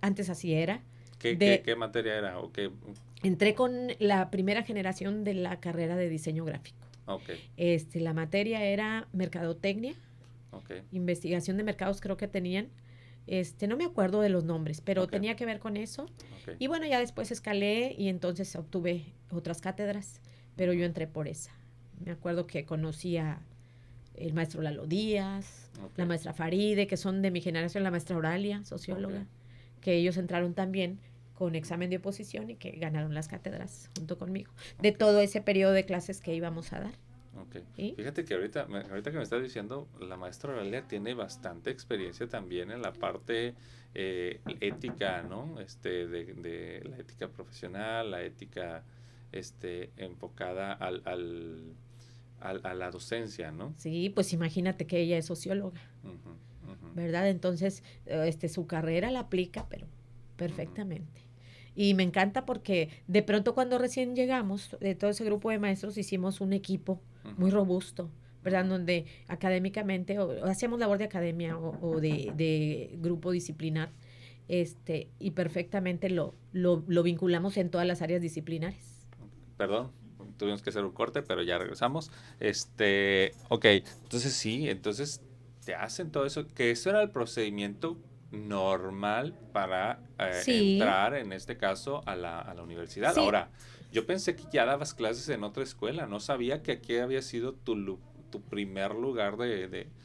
Antes así era. ¿Qué materia era? ¿O qué? Entré con la primera generación de la carrera de diseño gráfico. La materia era mercadotecnia, investigación de mercados creo que tenían. No me acuerdo de los nombres, pero tenía que ver con eso. Y bueno, ya después escalé y entonces obtuve otras cátedras, pero yo entré por esa. Me acuerdo que conocí a el maestro Lalo Díaz, la maestra Faride, que son de mi generación, la maestra Oralia, socióloga, que ellos entraron también con examen de oposición y que ganaron las cátedras junto conmigo, de todo ese periodo de clases que íbamos a dar. ¿Sí? Fíjate que ahorita que me estás diciendo, la maestra Oralia tiene bastante experiencia también en la parte ética, ¿no? De la ética profesional, la ética enfocada a la docencia, ¿no? Sí, pues imagínate que ella es socióloga, ¿verdad? Entonces, su carrera la aplica, pero perfectamente. Y me encanta porque de pronto cuando recién llegamos, de todo ese grupo de maestros, hicimos un equipo muy robusto, ¿verdad? Donde académicamente, o hacíamos labor de academia o de grupo disciplinar, y perfectamente lo vinculamos en todas las áreas disciplinares. Perdón, tuvimos que hacer un corte, pero ya regresamos. Entonces sí, entonces te hacen todo eso, que eso era el procedimiento normal para entrar, en este caso, a la universidad. Sí. Ahora, yo pensé que ya dabas clases en otra escuela, no sabía que aquí había sido tu primer lugar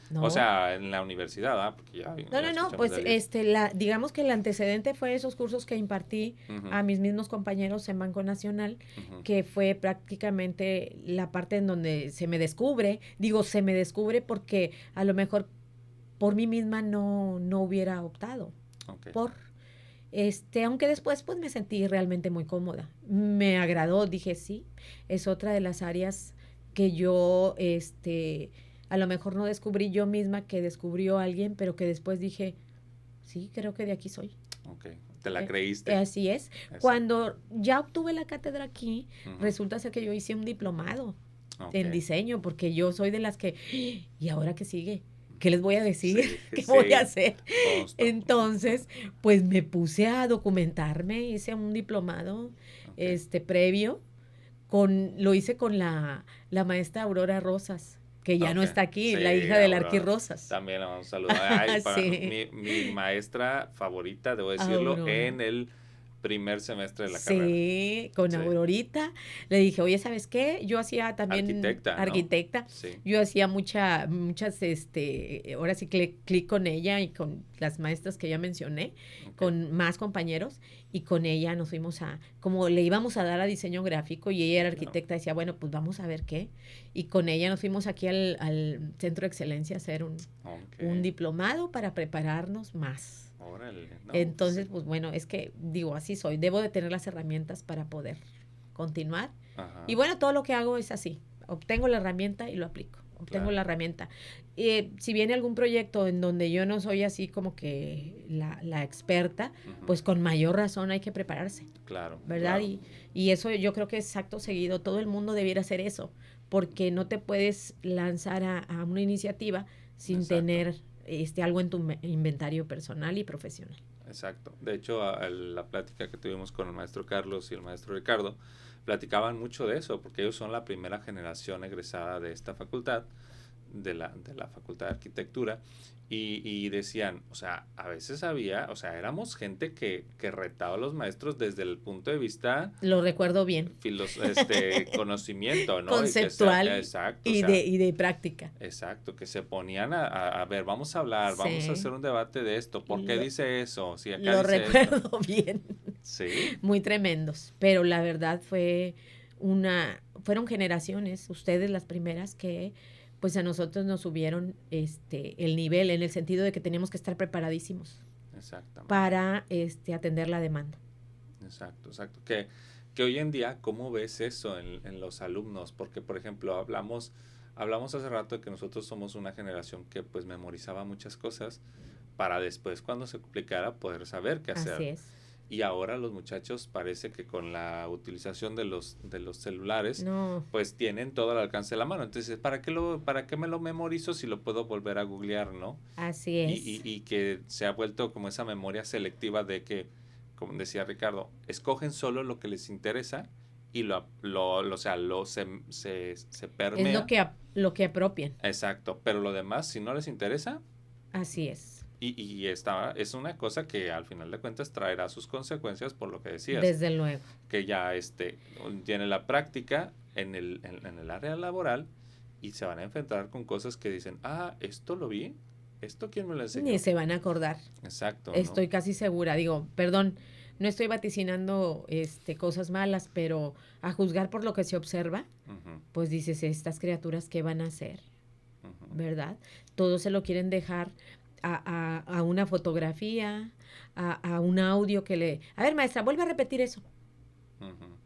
no. O sea, en la universidad, porque ya no, pues digamos que el antecedente fue esos cursos que impartí a mis mismos compañeros en Banco Nacional, que fue prácticamente la parte en donde se me descubre porque a lo mejor por mí misma no hubiera optado aunque después pues me sentí realmente muy cómoda, me agradó, dije sí, es otra de las áreas que yo a lo mejor no descubrí yo misma, que descubrió alguien, pero que después dije sí, creo que de aquí soy. Te la creíste. Así es. Exacto. Cuando ya obtuve la cátedra aquí, resulta ser que yo hice un diplomado en diseño, porque yo soy de las que, ¿y ahora qué sigue? ¿Qué les voy a decir? ¿Qué voy a hacer? Entonces, pues me puse a documentarme, hice un diplomado previo, lo hice con la maestra Aurora Rosas, que ya no está aquí, la hija del Arqui Rosas. También la vamos a saludar. Mi maestra favorita, debo decirlo, Aurora. En el primer semestre de la carrera. Sí, con Aurorita. Le dije, oye, ¿sabes qué? Yo hacía también... Arquitecta. ¿No? Sí. Yo hacía muchas, ahora sí clic con ella y con las maestras que ya mencioné, con más compañeros, y con ella nos fuimos como le íbamos a dar a diseño gráfico y ella era arquitecta, decía, bueno, pues vamos a ver qué. Y con ella nos fuimos aquí al Centro de Excelencia a hacer un diplomado para prepararnos más. Órale, no, entonces, pues bueno, es que digo, así soy, debo de tener las herramientas para poder continuar. Y bueno, todo lo que hago es así, obtengo la herramienta y lo aplico, la herramienta. Si viene algún proyecto en donde yo no soy así como que la experta, pues con mayor razón hay que prepararse. Claro. ¿Verdad? Claro. Y eso yo creo que es acto seguido, todo el mundo debiera hacer eso, porque no te puedes lanzar a una iniciativa sin tener algo en tu inventario personal y profesional. Exacto. De hecho, la plática que tuvimos con el maestro Carlos y el maestro Ricardo, platicaban mucho de eso, porque ellos son la primera generación egresada de esta facultad, de la Facultad de Arquitectura, y decían, o sea, a veces éramos gente que retaba a los maestros desde el punto de vista... Lo recuerdo bien. Conocimiento, ¿no? Conceptual y de práctica. Exacto, que se ponían a ver, vamos a hablar, vamos a hacer un debate de esto, ¿por qué dice eso? Si acá lo dice recuerdo esto. Bien. Sí. Muy tremendos, pero la verdad fueron generaciones, ustedes las primeras que pues a nosotros nos subieron el nivel, en el sentido de que teníamos que estar preparadísimos para atender la demanda. Exacto. Que hoy en día, ¿cómo ves eso en los alumnos? Porque, por ejemplo, hablamos hace rato de que nosotros somos una generación que pues memorizaba muchas cosas para después, cuando se complicara, poder saber qué hacer. Así es. Y ahora los muchachos parece que con la utilización de los celulares, No, pues tienen todo al alcance de la mano. Entonces, ¿para qué me lo memorizo si lo puedo volver a googlear, ¿no? así es. Y que se ha vuelto como esa memoria selectiva de que, como decía Ricardo, escogen solo lo que les interesa y o sea, se Es permea. lo que apropian. Exacto, pero lo demás, si no les interesa, Así es. es una cosa que al final de cuentas traerá sus consecuencias por lo que decías, Desde luego. que ya tiene la práctica en el área laboral y se van a enfrentar con cosas que dicen, esto lo vi, esto quién me lo enseñó. Ni se van a acordar. Exacto, ¿no? Estoy casi segura. Digo, perdón, no estoy vaticinando cosas malas, pero a juzgar por lo que se observa, Ujú, pues dices, estas criaturas, ¿qué van a hacer? ujú, ¿Verdad? Todos se lo quieren dejar a una fotografía, a un audio que le... A ver, maestra, vuelve a repetir eso. ujú.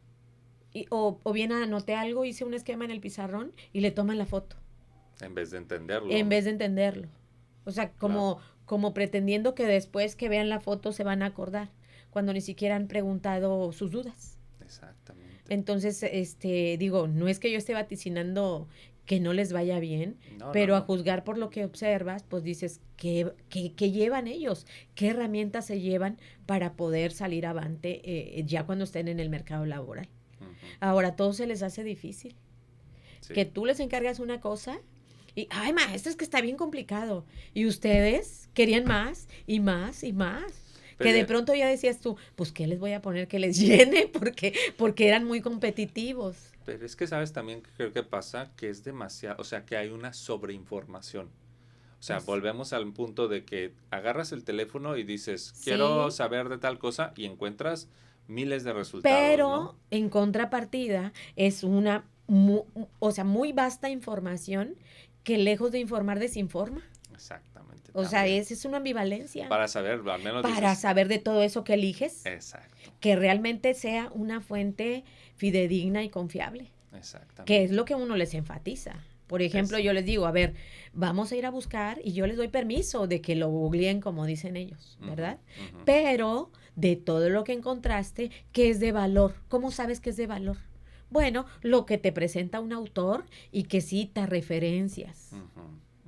O bien anoté algo, hice un esquema en el pizarrón y le toman la foto, En vez de entenderlo, en ¿no? vez de entenderlo. O sea, Claro, como pretendiendo que después que vean la foto se van a acordar, cuando ni siquiera han preguntado sus dudas. exactamente. Entonces, digo, no es que yo esté vaticinando que no les vaya bien, No, pero a no. juzgar por lo que observas, pues dices, ¿qué llevan ellos? ¿Qué herramientas se llevan para poder salir avante ya cuando estén en el mercado laboral? Ujú, Ahora, a todos se les hace difícil. sí. Que tú les encargas una cosa y, ay, maestro, es que está bien complicado. Y ustedes querían más y más y más. Que de Pero, pronto ya decías tú, pues, ¿qué les voy a poner que les llene? Porque eran muy competitivos. pero es que sabes también que creo que pasa que es demasiado, o sea, que hay una sobreinformación. O sea, Así. volvemos al punto de que agarras el teléfono y dices, quiero Sí, saber de tal cosa y encuentras miles de resultados, ¿no? pero en contrapartida es o sea, muy vasta información que lejos de informar desinforma. Exactamente, O sea, también. esa es una ambivalencia Para saber, al menos para dices, saber de todo eso que eliges, exacto, que realmente sea una fuente fidedigna y confiable, que es exactamente. lo que uno les enfatiza. Por ejemplo, Eso. yo les digo, a ver, vamos a ir a buscar y yo les doy permiso de que lo googleen como dicen ellos, Ujú, ¿verdad? ujú. Pero de todo lo que encontraste, ¿qué es de valor? ¿Cómo sabes que es de valor? Bueno, lo que te presenta un autor y que cita referencias. Ujú,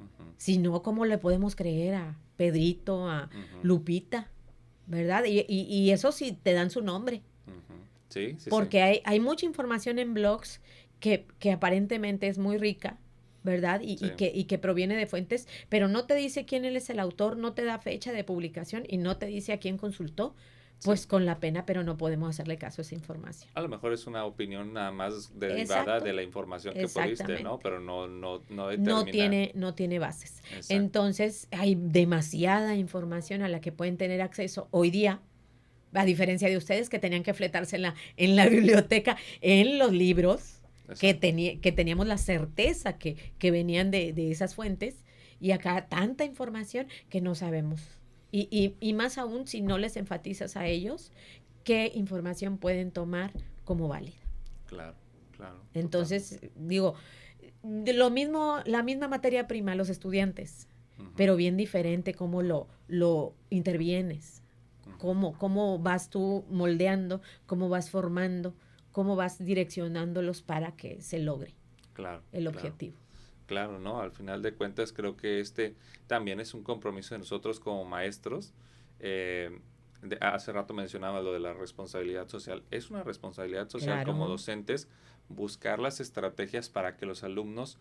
ujú, Si no, ¿cómo le podemos creer a Pedrito, a ujú, Lupita? ¿Verdad? Y eso sí te dan su nombre, ujú. Sí, sí, sí. porque hay mucha información en blogs que aparentemente es muy rica, ¿verdad? Sí. Y que proviene de fuentes, pero no te dice quién él es el autor, no te da fecha de publicación y no te dice a quién consultó, Sí. pues con la pena, pero no podemos hacerle caso a esa información. A lo mejor es una opinión nada más derivada de Exacto, la información que pudiste, ¿no? exactamente. Pero no determina. No tiene bases. Exacto. Entonces, hay demasiada información a la que pueden tener acceso hoy día, a diferencia de ustedes que tenían que fletarse en la biblioteca, en los libros, Exacto. que teníamos la certeza que venían de esas fuentes, y acá tanta información que no sabemos. Y más aún si no les enfatizas a ellos qué información pueden tomar como válida. Claro, claro, Entonces, totalmente. digo, de lo mismo, la misma materia prima, los estudiantes, Ujú, pero bien diferente cómo lo intervienes, ujú. cómo vas tú moldeando, cómo vas formando, cómo vas direccionándolos para que se logre Claro, el claro. objetivo. Claro, ¿no? Al final de cuentas creo que también es un compromiso de nosotros como maestros. Eh, hace rato mencionaba lo de la responsabilidad social. Es una responsabilidad social como Claro, docentes buscar las estrategias para que los alumnos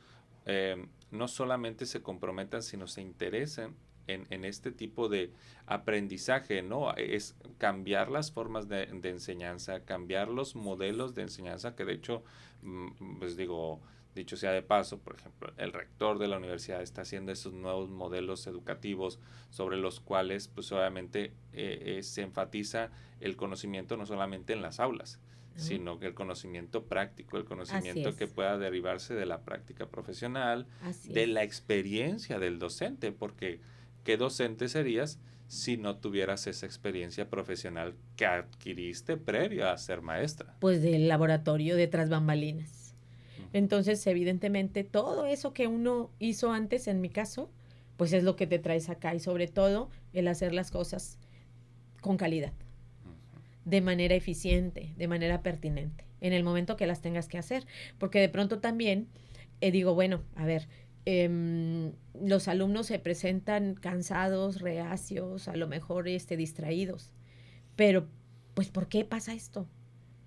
no solamente se comprometan, sino se interesen en este tipo de aprendizaje, ¿no? Es cambiar las formas de enseñanza, cambiar los modelos de enseñanza, que de hecho, pues digo, dicho sea de paso, por ejemplo, el rector de la universidad está haciendo esos nuevos modelos educativos sobre los cuales, pues obviamente, se enfatiza el conocimiento no solamente en las aulas, ¿no? sino que el conocimiento práctico, el Así conocimiento que es, pueda derivarse de la práctica profesional, así de es. la experiencia del docente, porque ¿qué docente serías si no tuvieras esa experiencia profesional que adquiriste previo a ser maestra? Pues del laboratorio de tras bambalinas. Ujú, Entonces, evidentemente, todo eso que uno hizo antes, en mi caso, pues es lo que te traes acá y sobre todo el hacer las cosas con calidad. ujú. de manera eficiente, de manera pertinente, en el momento que las tengas que hacer. Porque de pronto también digo, bueno, a ver, los alumnos se presentan cansados, reacios, a lo mejor distraídos, pero pues ¿por qué pasa esto?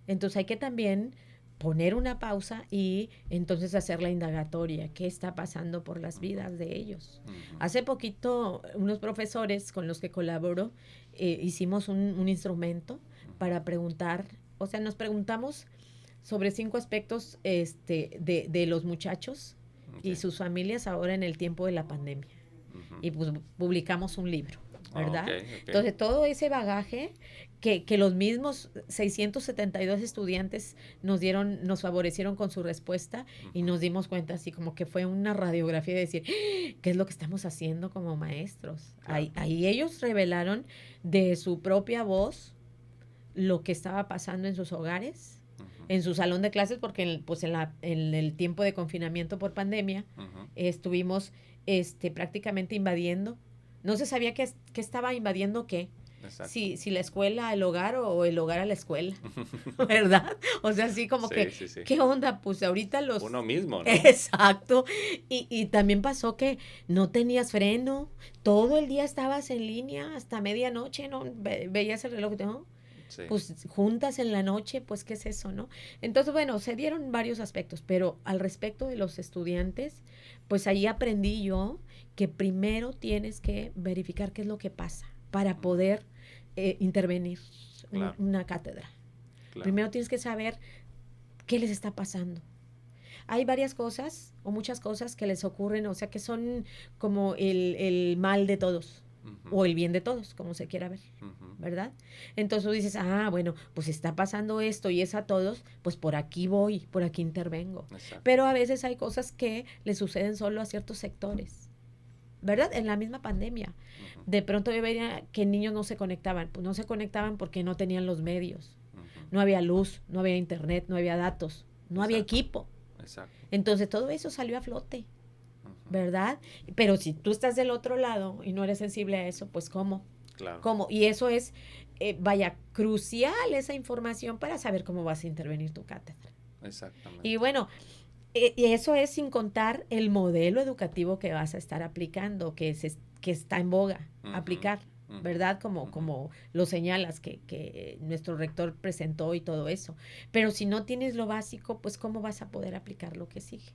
Entonces hay que también poner una pausa y entonces hacer la indagatoria, qué está pasando por las vidas de ellos. Hace poquito unos profesores con los que colaboro hicimos un instrumento para preguntar, o sea, nos preguntamos sobre 5 aspectos de los muchachos y sus familias ahora en el tiempo de la pandemia. Y pues publicamos un libro, ¿verdad? Entonces todo ese bagaje que los mismos 672 estudiantes nos favorecieron con su respuesta y nos dimos cuenta así como que fue una radiografía de decir, ¿qué es lo que estamos haciendo como maestros? Claro. Ahí ellos revelaron de su propia voz lo que estaba pasando en sus hogares, en su salón de clases, porque en el tiempo de confinamiento por pandemia estuvimos prácticamente invadiendo. No se sabía qué estaba invadiendo qué. Si la escuela al hogar o el hogar a la escuela, ¿verdad? O sea, así como sí. ¿Qué onda? Pues ahorita uno mismo, ¿no? Exacto. Y también pasó que no tenías freno, todo el día estabas en línea hasta medianoche, ¿no? Veías el reloj, ¿no? Sí. Pues juntas en la noche, pues ¿qué es eso, no? Entonces, bueno, se dieron varios aspectos, pero al respecto de los estudiantes, pues ahí aprendí yo que primero tienes que verificar qué es lo que pasa para poder intervenir claro. Una cátedra. Claro. Primero tienes que saber qué les está pasando. Hay varias cosas o muchas cosas que les ocurren, o sea, que son como el mal de todos. O el bien de todos, como se quiera ver, ¿verdad? Entonces tú dices, bueno, pues está pasando esto y es a todos, pues por aquí voy, por aquí intervengo. Exacto. Pero a veces hay cosas que le suceden solo a ciertos sectores, ¿verdad? En la misma pandemia. De pronto yo veía que niños no se conectaban, pues no se conectaban porque no tenían los medios. No había luz, no había internet, no había datos, no había equipo. Exacto. Entonces todo eso salió a flote. ¿Verdad? Pero si tú estás del otro lado y no eres sensible a eso, pues ¿cómo? Claro. ¿Cómo? Y eso es, crucial esa información para saber cómo vas a intervenir tu cátedra. Exactamente. Y bueno, y eso es sin contar el modelo educativo que vas a estar aplicando, que está en boga aplicar, ¿verdad? Como lo señalas, que nuestro rector presentó y todo eso. Pero si no tienes lo básico, pues ¿cómo vas a poder aplicar lo que sigue?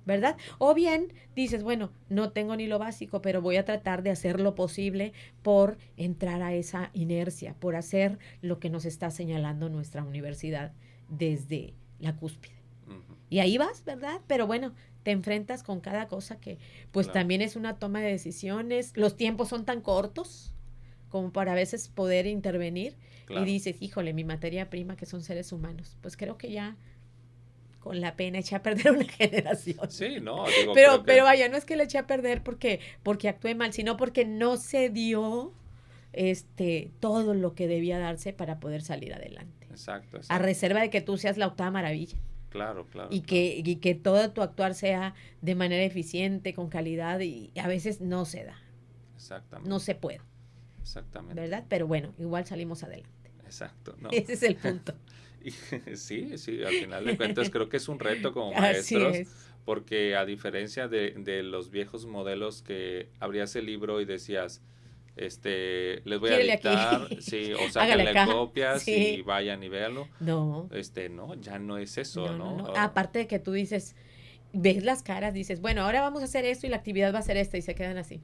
¿Verdad? O bien dices, bueno, no tengo ni lo básico, pero voy a tratar de hacer lo posible por entrar a esa inercia, por hacer lo que nos está señalando nuestra universidad desde la cúspide. Y ahí vas, ¿verdad? Pero bueno, te enfrentas con cada cosa que pues claro. También es una toma de decisiones. Los tiempos son tan cortos como para a veces poder intervenir. Claro. Y dices, híjole, mi materia prima que son seres humanos, pues creo que ya con la pena eché a perder una generación. Sí, no, digo, pero vaya, no es que le eché a perder porque actué mal, sino porque no se dio todo lo que debía darse para poder salir adelante. Exacto. A reserva de que tú seas la octava maravilla. Claro. Y que todo tu actuar sea de manera eficiente, con calidad, y a veces no se da. Exactamente. No se puede. Exactamente. ¿Verdad? Pero bueno, igual salimos adelante. Exacto. No. Ese es el punto. Sí, al final de cuentas creo que es un reto como maestros, porque a diferencia de los viejos modelos que abrías el libro y decías, les voy a dictar, sí, o sáquenle copias y vayan y véanlo. No. No, ya no es eso, ¿no? Aparte de que tú dices, ves las caras, dices, bueno, ahora vamos a hacer esto y la actividad va a ser esta, y se quedan así.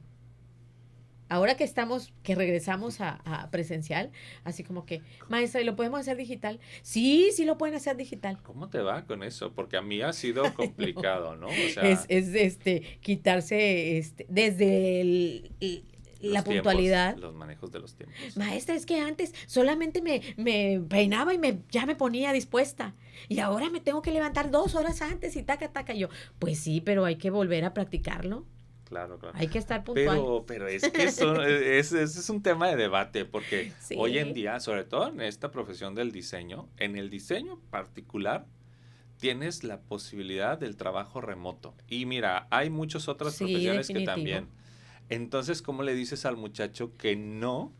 Ahora que regresamos a presencial, así como que, maestra, ¿y lo podemos hacer digital? Sí lo pueden hacer digital. ¿Cómo te va con eso? Porque a mí ha sido complicado, ¿no? O sea, es quitarse desde la puntualidad. Los manejos de los tiempos. Maestra, es que antes solamente me peinaba y ya me ponía dispuesta. Y ahora me tengo que levantar 2 horas antes y taca. Y yo, pues sí, pero hay que volver a practicarlo. Claro. Hay que estar puntual. Pero es que ese es un tema de debate, porque sí. Hoy en día, sobre todo en esta profesión del diseño, en el diseño particular, tienes la posibilidad del trabajo remoto. Y mira, hay muchas otras profesiones definitivo. Que también. Entonces, ¿cómo le dices al muchacho que no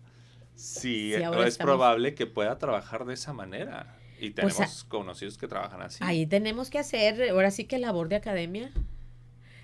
Sí, Si ahora es probable que pueda trabajar de esa manera. Y Pues tenemos conocidos que trabajan así. ahí tenemos que hacer, ahora sí que labor de academia,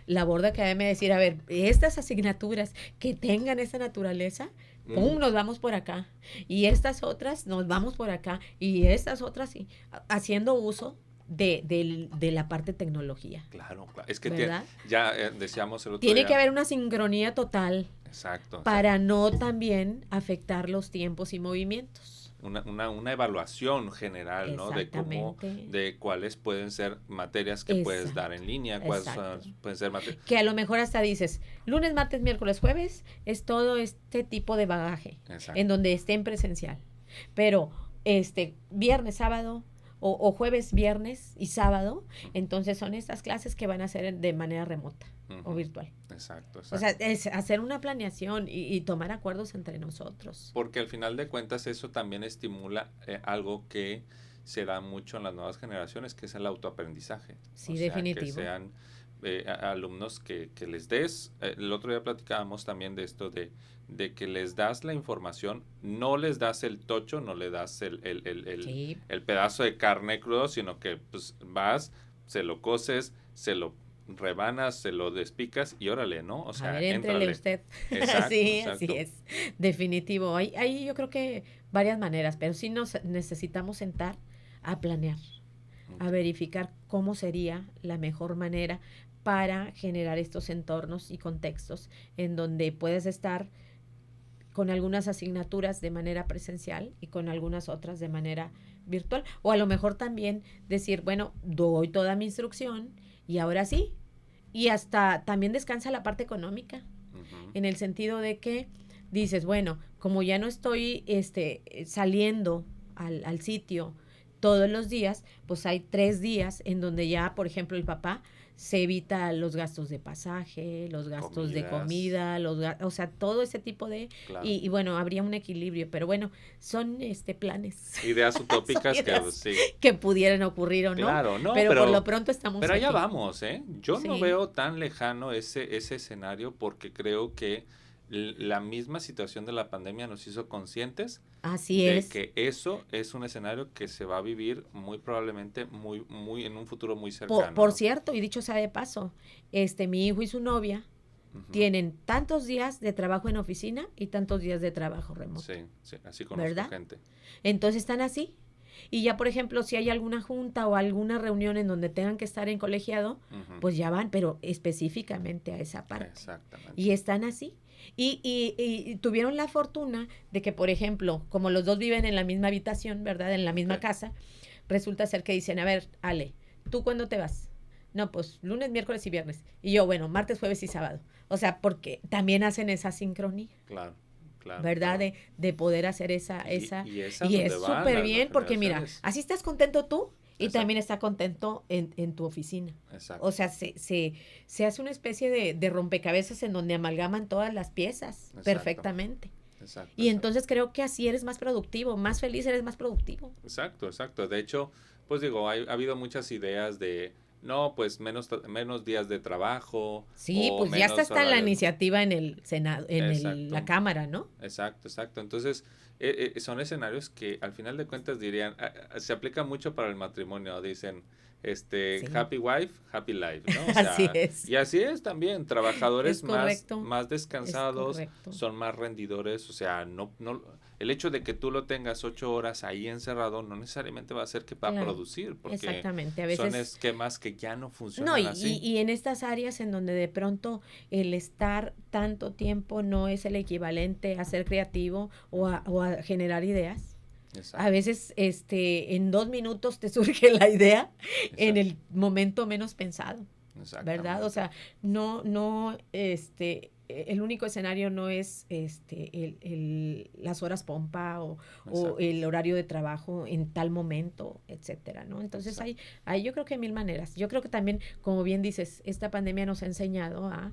decir, a ver, estas asignaturas que tengan esa naturaleza, pum, nos vamos por acá. Y estas otras nos vamos por acá. Y estas otras, sí, haciendo uso de la parte tecnología. Claro, claro. Es que ¿Verdad? ya decíamos el otro Tiene día. que haber una sincronía total Exacto. para no también afectar los tiempos y movimientos. Una evaluación general, ¿no? De cómo, de cuáles pueden ser materias que puedes dar en línea, cuáles pueden ser materias. Que a lo mejor hasta dices, lunes, martes, miércoles, jueves, es todo este tipo de bagaje, en donde esté en presencial. Pero viernes, sábado, o jueves, viernes y sábado, entonces son estas clases que van a ser de manera remota o virtual. Exacto. O sea, es hacer una planeación y tomar acuerdos entre nosotros. Porque al final de cuentas eso también estimula algo que se da mucho en las nuevas generaciones, que es el autoaprendizaje. Sí, definitivo. Que sean alumnos que les des, el otro día platicábamos también de esto de que les das la información, no les das el tocho, no le das el pedazo de carne crudo, sino que pues vas, se lo coces, se lo rebanas, se lo despicas y órale, ¿no? O sea, éntrale usted. Exacto, sí, exacto. Así es. Definitivo. Hay yo creo que varias maneras, pero sí nos necesitamos sentar a planear, a verificar cómo sería la mejor manera para generar estos entornos y contextos en donde puedes estar con algunas asignaturas de manera presencial y con algunas otras de manera virtual. O a lo mejor también decir, bueno, doy toda mi instrucción y ahora sí. Y hasta también descansa la parte económica, en el sentido de que dices, bueno, como ya no estoy saliendo al sitio todos los días, pues hay 3 días en donde ya, por ejemplo, el papá se evita los gastos de pasaje, los gastos de comida, o sea, todo ese tipo de... Claro. Y bueno, habría un equilibrio, pero bueno, son planes. Ideas utópicas que pudieran ocurrir o no. Claro, no, pero por lo pronto estamos Pero aquí. allá vamos, ¿eh? Yo no veo tan lejano ese escenario porque creo que la misma situación de la pandemia nos hizo conscientes de que eso es un escenario que se va a vivir muy probablemente muy en un futuro muy cercano. Por cierto, y dicho sea de paso, mi hijo y su novia tienen tantos días de trabajo en oficina y tantos días de trabajo remoto. Sí, así conozco gente. Entonces están así. Y ya, por ejemplo, si hay alguna junta o alguna reunión en donde tengan que estar en colegiado, pues ya van, pero específicamente a esa parte. Exactamente. Y están así. Y tuvieron la fortuna de que, por ejemplo, como los dos viven en la misma habitación, ¿verdad? En la misma casa, resulta ser que dicen, a ver, Ale, ¿tú cuándo te vas? No, pues lunes, miércoles y viernes. Y yo, bueno, martes, jueves y sábado. O sea, porque también hacen esa sincronía. Claro. ¿Verdad? Claro. De poder hacer esa y es súper bien porque mira, así estás contento tú y Exacto. también está contento en tu oficina. Exacto. O sea, se hace una especie de rompecabezas en donde amalgaman todas las piezas perfectamente. Exacto. Y entonces creo que así eres más productivo, más feliz, eres más productivo. Exacto. De hecho, pues digo, ha habido muchas ideas de no, pues menos días de trabajo. Sí, pues ya está la iniciativa en el Senado, la Cámara, ¿no? Exacto. Entonces, son escenarios que al final de cuentas dirían, se aplica mucho para el matrimonio, dicen, happy wife, happy life, ¿no? O sea, así es. Y así es también, trabajadores más descansados, son más rendidores, o sea, no el hecho de que tú lo tengas 8 horas ahí encerrado no necesariamente va a hacer que va a producir, porque exactamente. A veces, son esquemas que ya no funcionan así. Y en estas áreas en donde de pronto el estar tanto tiempo no es el equivalente a ser creativo o a generar ideas. Exacto. A veces en 2 minutos te surge la idea en el momento menos pensado, ¿verdad? O sea, no el único escenario no es las horas pompa o el horario de trabajo en tal momento, etcétera, ¿no? Entonces hay yo creo que 1000 maneras. Yo creo que también, como bien dices, esta pandemia nos ha enseñado a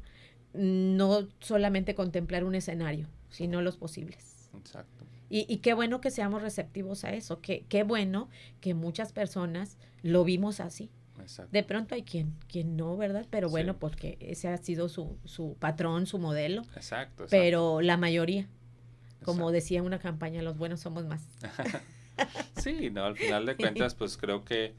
no solamente contemplar un escenario, sino los posibles. Exacto. Y qué bueno que seamos receptivos a eso, qué bueno que muchas personas lo vimos así. Exacto. De pronto hay quien no, ¿verdad? Pero bueno, porque ese ha sido su patrón, su modelo. Exacto. Pero la mayoría Como decía una campaña, los buenos somos más. Sí, no, al final de cuentas, pues creo que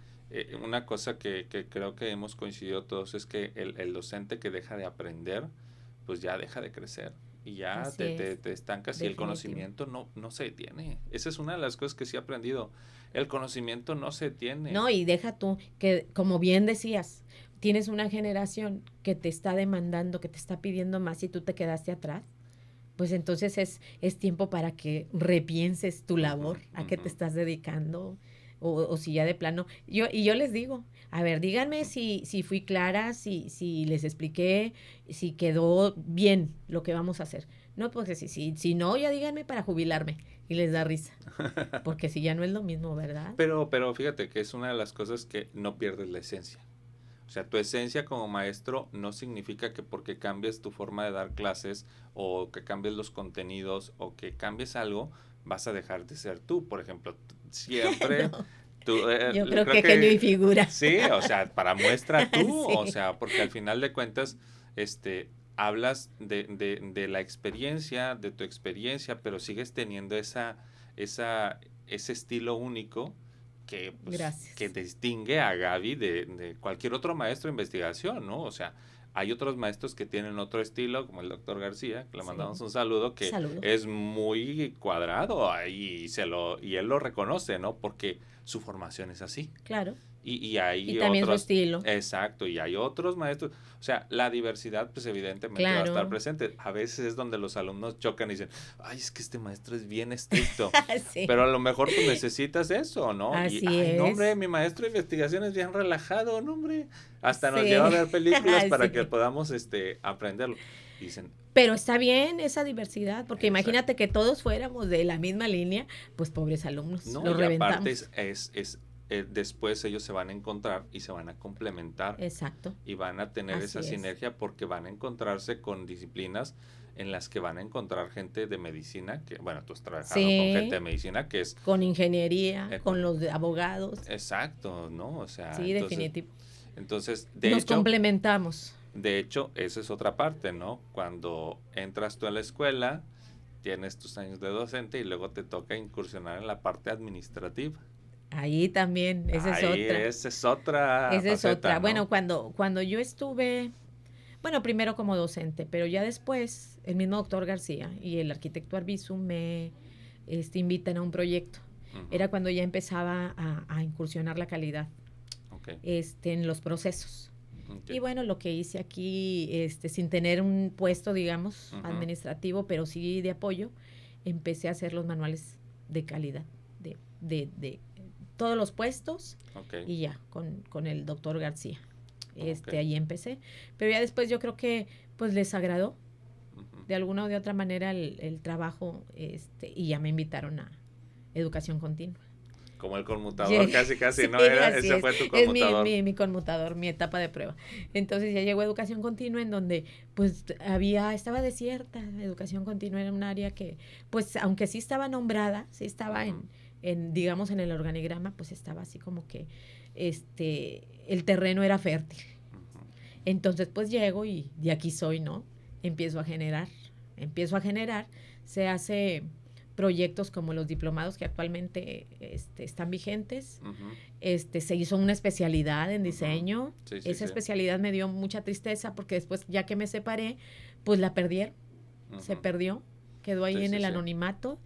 una cosa que creo que hemos coincidido todos es que el docente que deja de aprender, pues ya deja de crecer y ya Así es, te estancas y el definitivo. conocimiento no se detiene. Esa es una de las cosas que sí he aprendido. El conocimiento no se detiene. No, y deja tú, que como bien decías, tienes una generación que te está demandando, que te está pidiendo más y tú te quedaste atrás. Pues entonces es tiempo para que repienses tu Ujú, labor, a qué te ujú. estás dedicando, o si ya de plano. Yo les digo, a ver, díganme si fui clara, si les expliqué, si quedó bien lo que vamos a hacer. No, pues si no, ya díganme para jubilarme. Y les da risa, porque si ya no es lo mismo, ¿verdad? Pero fíjate que es una de las cosas que no pierdes la esencia. O sea, tu esencia como maestro no significa que porque cambies tu forma de dar clases o que cambies los contenidos o que cambies algo, vas a dejar de ser tú. Por ejemplo, siempre No, tú, yo creo creo que genio y que figura. sí, o sea, para muestra tú, o Sí, sea, porque al final de cuentas, hablas de la experiencia, de tu experiencia, pero sigues teniendo ese estilo único que, pues, que gracias. distingue a Gaby de cualquier otro maestro de investigación, ¿no? O sea, hay otros maestros que tienen otro estilo, como el doctor García, que le mandamos Sí, un saludo, que saludo. es muy cuadrado y él lo reconoce, ¿no? Porque su formación es así. Claro. Y Y hay también su otros, estilo. exacto, y hay otros maestros. O sea, la diversidad, pues evidentemente va a estar Claro. presente. A veces es donde los alumnos chocan y dicen, ay, es que este maestro es bien estricto. Sí, Pero a lo mejor pues necesitas eso, ¿no? Y, así ay, no, hombre, es. mi maestro de investigación es bien relajado, no, hombre. Hasta nos lleva a Sí, ver películas para que sí. podamos aprenderlo. Y dicen, Pero está bien esa diversidad, porque exacto. imagínate que todos fuéramos de la misma línea, pues pobres alumnos, No, los y aparte reventamos. después ellos se van a encontrar y se van a complementar Exacto, y van a tener esa así es. sinergia porque van a encontrarse con disciplinas en las que van a encontrar gente de medicina, que bueno, tú has trabajado con gente de Sí, medicina que es con ingeniería, con con los abogados. exacto, ¿no? O sea, Sí, definitivo. entonces, Nos complementamos. de hecho, esa es otra parte, ¿no? Cuando entras tú a la escuela, tienes tus años de docente y luego te toca incursionar en la parte administrativa. Ahí también, esa es Ahí otra. esa es otra Esa es faceta, otra. ¿no? Bueno, cuando yo estuve, bueno, primero como docente, pero ya después el mismo doctor García y el arquitecto Arbizu me invitan a un proyecto. Ujú, Era cuando ya empezaba a incursionar la calidad ok, en los procesos. ok, Y bueno, lo que hice aquí, sin tener un puesto, digamos, ujú, administrativo, pero sí de apoyo, empecé a hacer los manuales de calidad de todos los puestos ok, y ya, con el doctor García. ok, Ahí empecé. Pero ya después yo creo que pues les agradó ujú. de alguna o de otra manera el trabajo, y ya me invitaron a educación continua. Como el conmutador, Llegué, casi, casi, sí, ¿no era? así Ese fue tu es conmutador. mi conmutador, mi etapa de prueba. Entonces ya llegó educación continua en donde pues estaba desierta, educación continua era un área que pues aunque sí estaba nombrada, sí estaba Ujú, digamos en el organigrama, pues estaba así como que el terreno era fértil. ujú, Entonces pues llego y de aquí soy, ¿no? Empiezo a generar, se hace proyectos como los diplomados que actualmente están vigentes. ujú, Se hizo una especialidad en ujú. diseño. Sí, sí, Esa sí. especialidad me dio mucha tristeza porque después, ya que me separé, pues la perdieron, se Ujú. perdió, quedó ahí Sí, en sí, el sí. anonimato.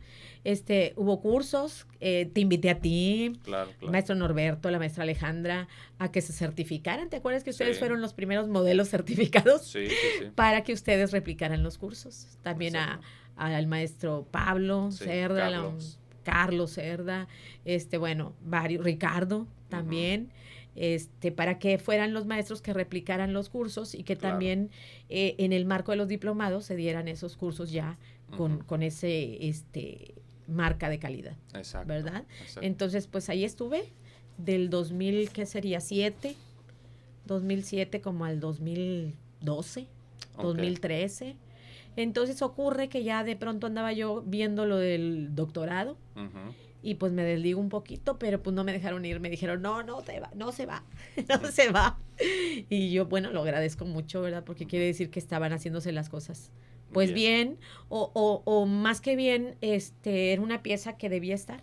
Hubo cursos, te invité a ti, Claro, el claro. maestro Norberto, la maestra Alejandra, a que se certificaran. ¿Te acuerdas que ustedes Sí, fueron los primeros modelos certificados sí, sí, sí. para que ustedes replicaran los cursos? También Exacto. al maestro Pablo Sí, Cerda, Carlos. Carlos Cerda, bueno, varios, Ricardo Ujú, también, para que fueran los maestros que replicaran los cursos y que claro. también en el marco de los diplomados se dieran esos cursos ya Ujú, con ese marca de calidad, exacto, ¿verdad? exacto. Entonces, pues ahí estuve del 2000, ¿qué sería? 2007 como al 2012, Ok. 2013. Entonces ocurre que ya de pronto andaba yo viendo lo del doctorado Ujú, y pues me desligo un poquito, pero pues no me dejaron ir, me dijeron, no, no te va, no se va, no ujú, se va. Y yo, bueno, lo agradezco mucho, ¿verdad? Porque ujú. quiere decir que estaban haciéndose las cosas Pues bien, o más que bien, era una pieza que debía estar.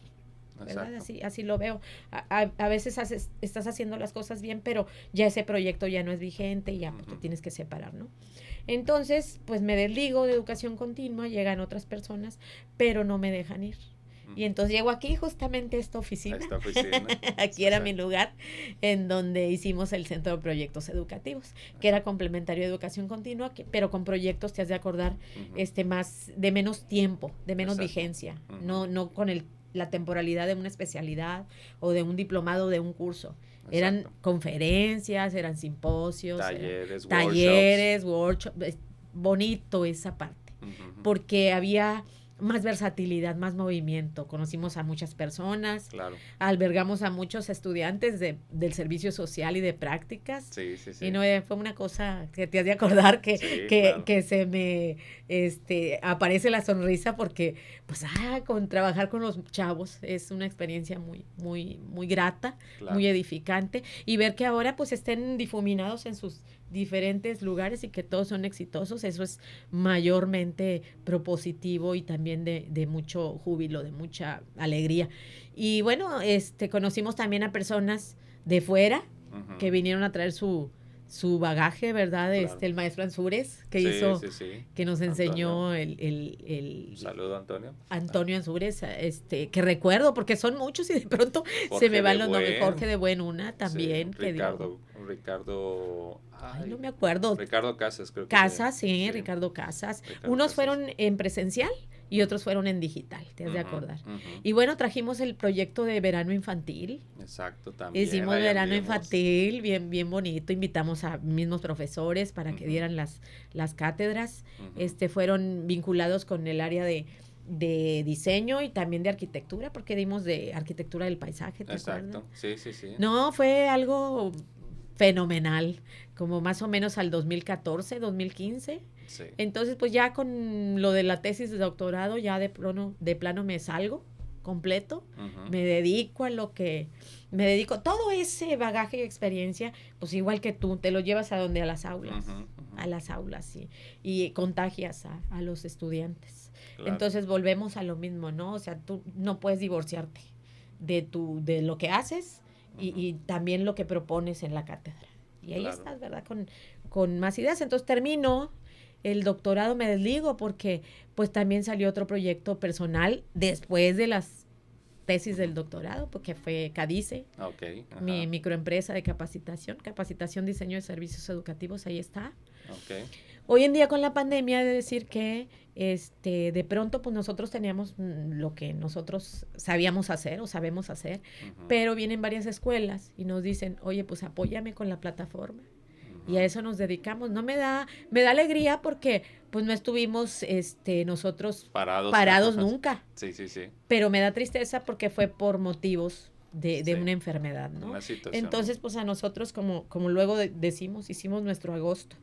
¿Verdad? Así lo veo. A veces estás haciendo las cosas bien, pero ya ese proyecto ya no es vigente y ya te tienes que separar, ¿no? Entonces, pues me desligo de educación continua, llegan otras personas, pero no me dejan ir. Y entonces llego aquí justamente a esta oficina. Aquí era mi lugar, en donde hicimos el Centro de Proyectos Educativos, que era complementario de educación continua, pero con proyectos, te has de acordar, más de menos tiempo, de menos vigencia, no con la temporalidad de una especialidad o de un diplomado o de un curso. Eran conferencias, eran simposios, talleres, workshops. Bonito esa parte, porque había más versatilidad, más movimiento. Conocimos a muchas personas, albergamos a muchos estudiantes del servicio social y de prácticas. Y no fue una cosa que te has de acordar que se me aparece la sonrisa, porque pues con trabajar con los chavos es una experiencia muy, muy, muy grata, muy edificante, y ver que ahora pues estén difuminados en sus diferentes lugares y que todos son exitosos, eso es mayormente propositivo y también de mucho júbilo, de mucha alegría. Y bueno, conocimos también a personas de fuera que vinieron a traer su bagaje, ¿verdad? El maestro Ansúrez, que hizo, que nos enseñó el saludo, Antonio. Antonio Ansúrez, que recuerdo, porque son muchos y de pronto se me van los nombres. Jorge de Buenuna también. Ricardo... no me acuerdo. Ricardo Casas, creo que Casas, Ricardo Casas. Unos fueron en presencial y otros fueron en digital, te has de acordar. Y bueno, trajimos el proyecto de verano infantil. Exacto, también. Hicimos verano infantil, bien, bien bonito. Invitamos a mismos profesores para que dieran las cátedras. Fueron vinculados con el área de diseño y también de arquitectura, porque dimos de arquitectura del paisaje, ¿te acuerdas? Sí. No, fue algo fenomenal, como más o menos al 2014, 2015. Sí. Entonces, pues ya con lo de la tesis de doctorado, ya de plano me salgo completo, me dedico a lo que todo ese bagaje y experiencia, pues igual que tú, te lo llevas a las aulas, a las aulas, y contagias a los estudiantes. Claro. Entonces volvemos a lo mismo, ¿no? O sea, tú no puedes divorciarte de lo que haces y también lo que propones en la cátedra. Y ahí estás, ¿verdad? Con más ideas. Entonces termino el doctorado, me desligo porque pues también salió otro proyecto personal después de las tesis del doctorado, porque fue Cadice, mi microempresa de capacitación, diseño de servicios educativos, ahí está. Hoy en día con la pandemia, he de decir que de pronto pues nosotros teníamos lo que nosotros sabíamos hacer o sabemos hacer, pero vienen varias escuelas y nos dicen, oye, pues apóyame con la plataforma. Y a eso nos dedicamos. No me da alegría porque pues no estuvimos nosotros parados nunca. Sí. Pero me da tristeza porque fue por motivos de una enfermedad, ¿no? Una situación. Entonces, pues a nosotros, como luego decimos, hicimos nuestro agosto.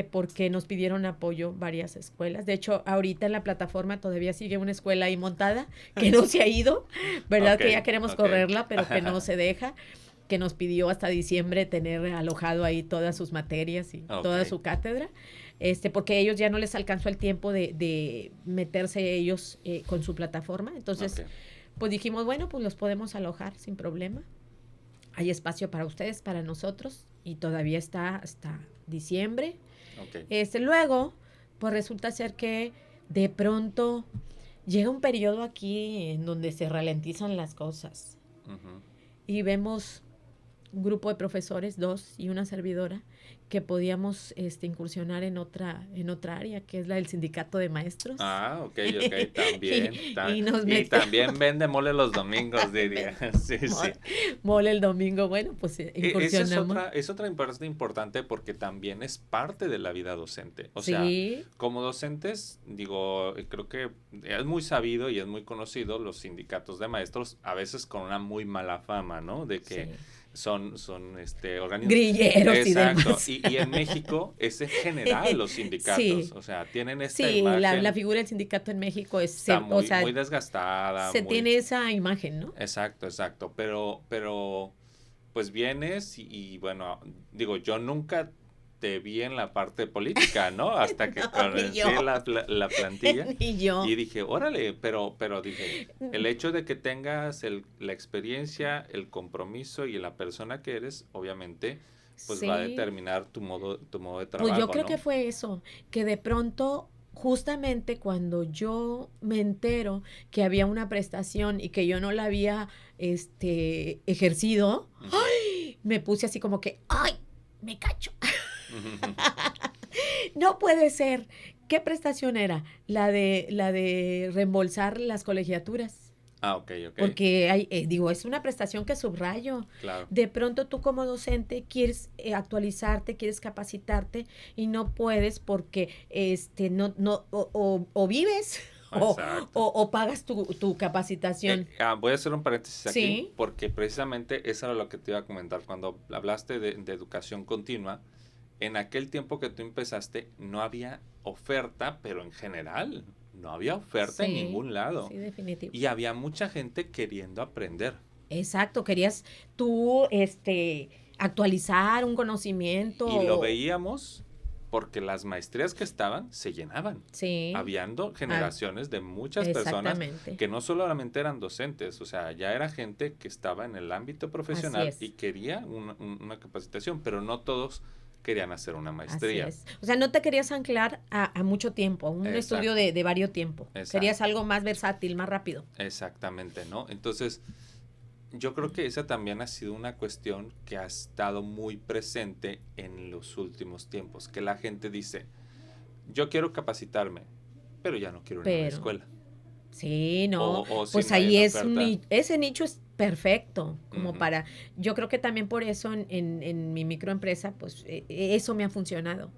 Porque nos pidieron apoyo varias escuelas. De hecho, ahorita en la plataforma todavía sigue una escuela ahí montada que no se ha ido, ¿verdad? Que ya queremos correrla, pero que no se deja, que nos pidió hasta diciembre tener alojado ahí todas sus materias y toda su cátedra, porque a ellos ya no les alcanzó el tiempo de meterse ellos con su plataforma. Entonces, pues dijimos, bueno, pues los podemos alojar sin problema. Hay espacio para ustedes, para nosotros, y todavía está hasta diciembre. Luego, pues resulta ser que de pronto llega un periodo aquí en donde se ralentizan las cosas. Y vemos un grupo de profesores, 2 y una servidora, que podíamos incursionar en otra área, que es la del sindicato de maestros. Ok, también. y también vende mole los domingos, diría. Sí. Mole el domingo, bueno, pues incursionamos. Es otra parte importante porque también es parte de la vida docente. O sea, como docentes, creo que es muy sabido y es muy conocido los sindicatos de maestros, a veces con una muy mala fama, ¿no? De que son organismos grilleros. Exacto. Y demás. Y en México es en general los sindicatos, o sea, tienen esta imagen. La figura del sindicato en México está muy desgastada. Tiene esa imagen, ¿no? Exacto, pero pues vienes y bueno, yo nunca te vi en la parte política, ¿no? Hasta que conocí la plantilla. Ni yo. Y dije, órale, pero dije, el hecho de que tengas la experiencia, el compromiso y la persona que eres, obviamente, pues Sí. va a determinar tu modo de trabajo, Pues yo creo ¿no? que fue eso, que de pronto, justamente cuando yo me entero que había una prestación y que yo no la había ejercido, Ujú. ¡ay! Me puse así como que, ¡ay! Me cacho. No puede ser. ¿Qué prestación era? La de reembolsar las colegiaturas. Ah, ok. Porque hay, es una prestación que subrayo. Claro. De pronto tú como docente quieres actualizarte, quieres capacitarte y no puedes porque o vives Exacto. o pagas tu capacitación. Voy a hacer un paréntesis aquí, Sí. porque precisamente eso era lo que te iba a comentar. Cuando hablaste de educación continua, en aquel tiempo que tú empezaste, no había oferta, pero en general, no había oferta en Sí, ningún lado. Sí, definitivo. Y había mucha gente queriendo aprender. Exacto, querías tú actualizar un conocimiento. Y lo veíamos porque las maestrías que estaban se llenaban. Sí. Habiendo generaciones de muchas personas Exactamente. que no solamente eran docentes, o sea, ya era gente que estaba en el ámbito profesional Así es. y quería una capacitación, pero no todos querían hacer una maestría. Así es. O sea, no te querías anclar a mucho tiempo, a un Exacto. estudio de varios tiempo. Exacto. Querías algo más versátil, más rápido. Exactamente, ¿no? Entonces, yo creo que esa también ha sido una cuestión que ha estado muy presente en los últimos tiempos, que la gente dice, yo quiero capacitarme, pero ya no quiero ir a la escuela. Sí, no, O si pues no hay ahí una es oferta. ese nicho es perfecto, como Ujú. para, yo creo que también por eso en mi microempresa, pues eso me ha funcionado.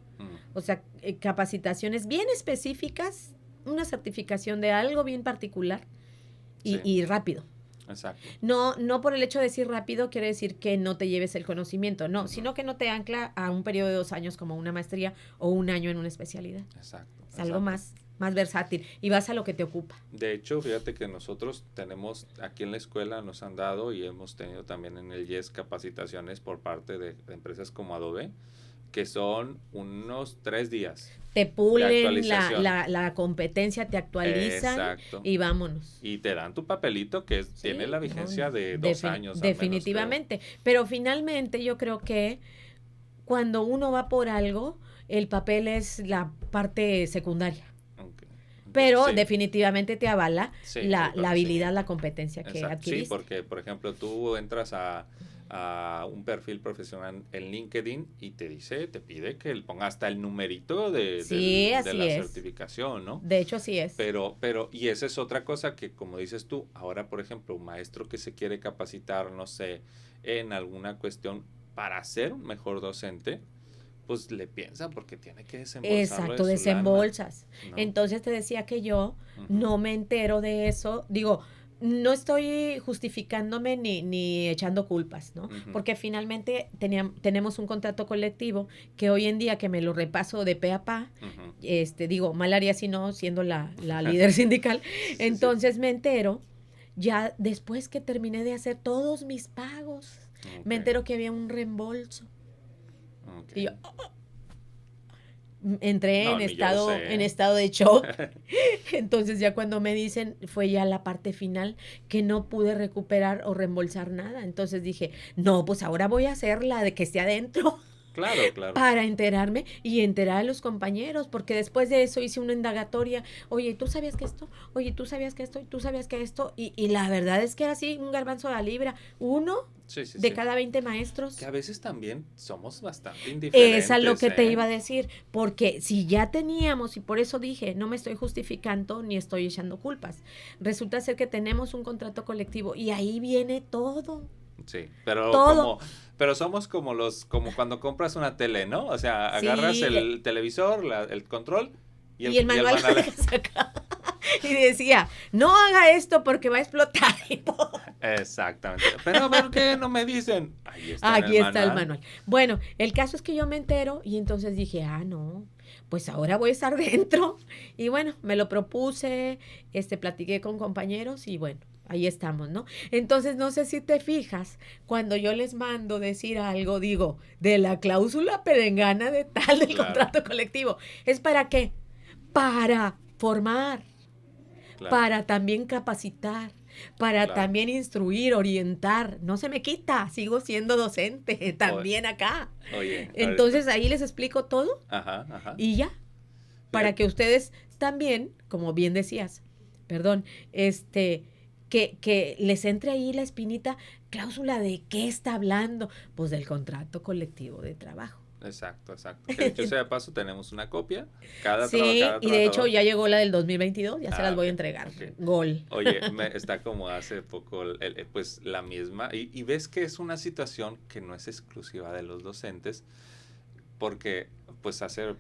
O sea, capacitaciones bien específicas, una certificación de algo bien particular Sí. y rápido. Exacto. No por el hecho de decir rápido quiere decir que no te lleves el conocimiento, no, sino que no te ancla a un periodo de 2 años como una maestría o 1 año en una especialidad. Exacto. Es algo más versátil y vas a lo que te ocupa. De hecho, fíjate que nosotros tenemos aquí en la escuela, nos han dado y hemos tenido también en el IES capacitaciones por parte de empresas como Adobe, que son unos 3 días. Te pulen actualización. la competencia, te actualizan. Exacto. Y vámonos. Y te dan tu papelito que tiene la vigencia de 2 años. Definitivamente. Pero finalmente yo creo que cuando uno va por algo, el papel es la parte secundaria. Okay. Pero Sí. definitivamente te avala Sí, la sí. habilidad, la competencia que Exacto. adquiriste. Sí, porque, por ejemplo, tú entras a un perfil profesional en LinkedIn y te pide que ponga hasta el numerito de la certificación, ¿no? De hecho, así es. Pero, y esa es otra cosa que, como dices tú, ahora, por ejemplo, un maestro que se quiere capacitar, no sé, en alguna cuestión para ser un mejor docente, pues le piensa porque tiene que desembolsarlo. Exacto, desembolsas. ¿no? Entonces te decía que yo Ujú. no me entero de eso. Digo, no estoy justificándome ni echando culpas, ¿no? Ujú. Porque finalmente tenemos un contrato colectivo que hoy en día que me lo repaso de pe a pa, Ujú. digo, mal haría si no siendo la líder sindical. Entonces me entero ya después que terminé de hacer todos mis pagos. Okay. Me entero que había un reembolso. Okay. Y yo entré No, en estado de shock. Entonces ya cuando me dicen, fue ya la parte final que no pude recuperar o reembolsar nada. Entonces dije, no, pues ahora voy a hacer la de que esté adentro. Claro, claro. Para enterarme y enterar a los compañeros, porque después de eso hice una indagatoria. Oye, ¿tú sabías que esto? Oye, ¿tú sabías que esto? ¿Tú sabías que esto? Y la verdad es que era así, un garbanzo a la libra. Uno de cada 20 maestros. Que a veces también somos bastante indiferentes. Esa es lo que te iba a decir, porque si ya teníamos, y por eso dije, no me estoy justificando ni estoy echando culpas. Resulta ser que tenemos un contrato colectivo y ahí viene todo. Sí, pero todo. Pero somos como cuando compras una tele, ¿no? O sea, agarras el televisor, el control y el manual. Y decía, no haga esto porque va a explotar. Exactamente. Pero ¿por qué no me dicen? Aquí está el manual. Bueno, el caso es que yo me entero y entonces dije, no, pues ahora voy a estar dentro. Y bueno, me lo propuse, platiqué con compañeros y bueno, ahí estamos, ¿no? Entonces, no sé si te fijas, cuando yo les mando decir algo, digo, de la cláusula perengana de tal del Claro, contrato colectivo. ¿Es para qué? Para formar, claro, para también capacitar, para claro. también instruir, orientar. No se me quita, sigo siendo docente O- también acá. Oye, ahorita. Entonces ahí les explico todo Ajá, ajá. y ya, para Fíjate, que ustedes también, como bien decías, perdón, que les entre ahí la espinita, cláusula de qué está hablando, pues del contrato colectivo de trabajo. exacto, exacto. Que dicho sea de paso, tenemos una copia. Sí, Cada y de hecho trabajador. ya llegó la del 2022, ya se las Ah, voy a ok, entregar. ok. Gol. Oye, está como hace poco, pues la misma, y ves que es una situación que no es exclusiva de los docentes, porque pues hace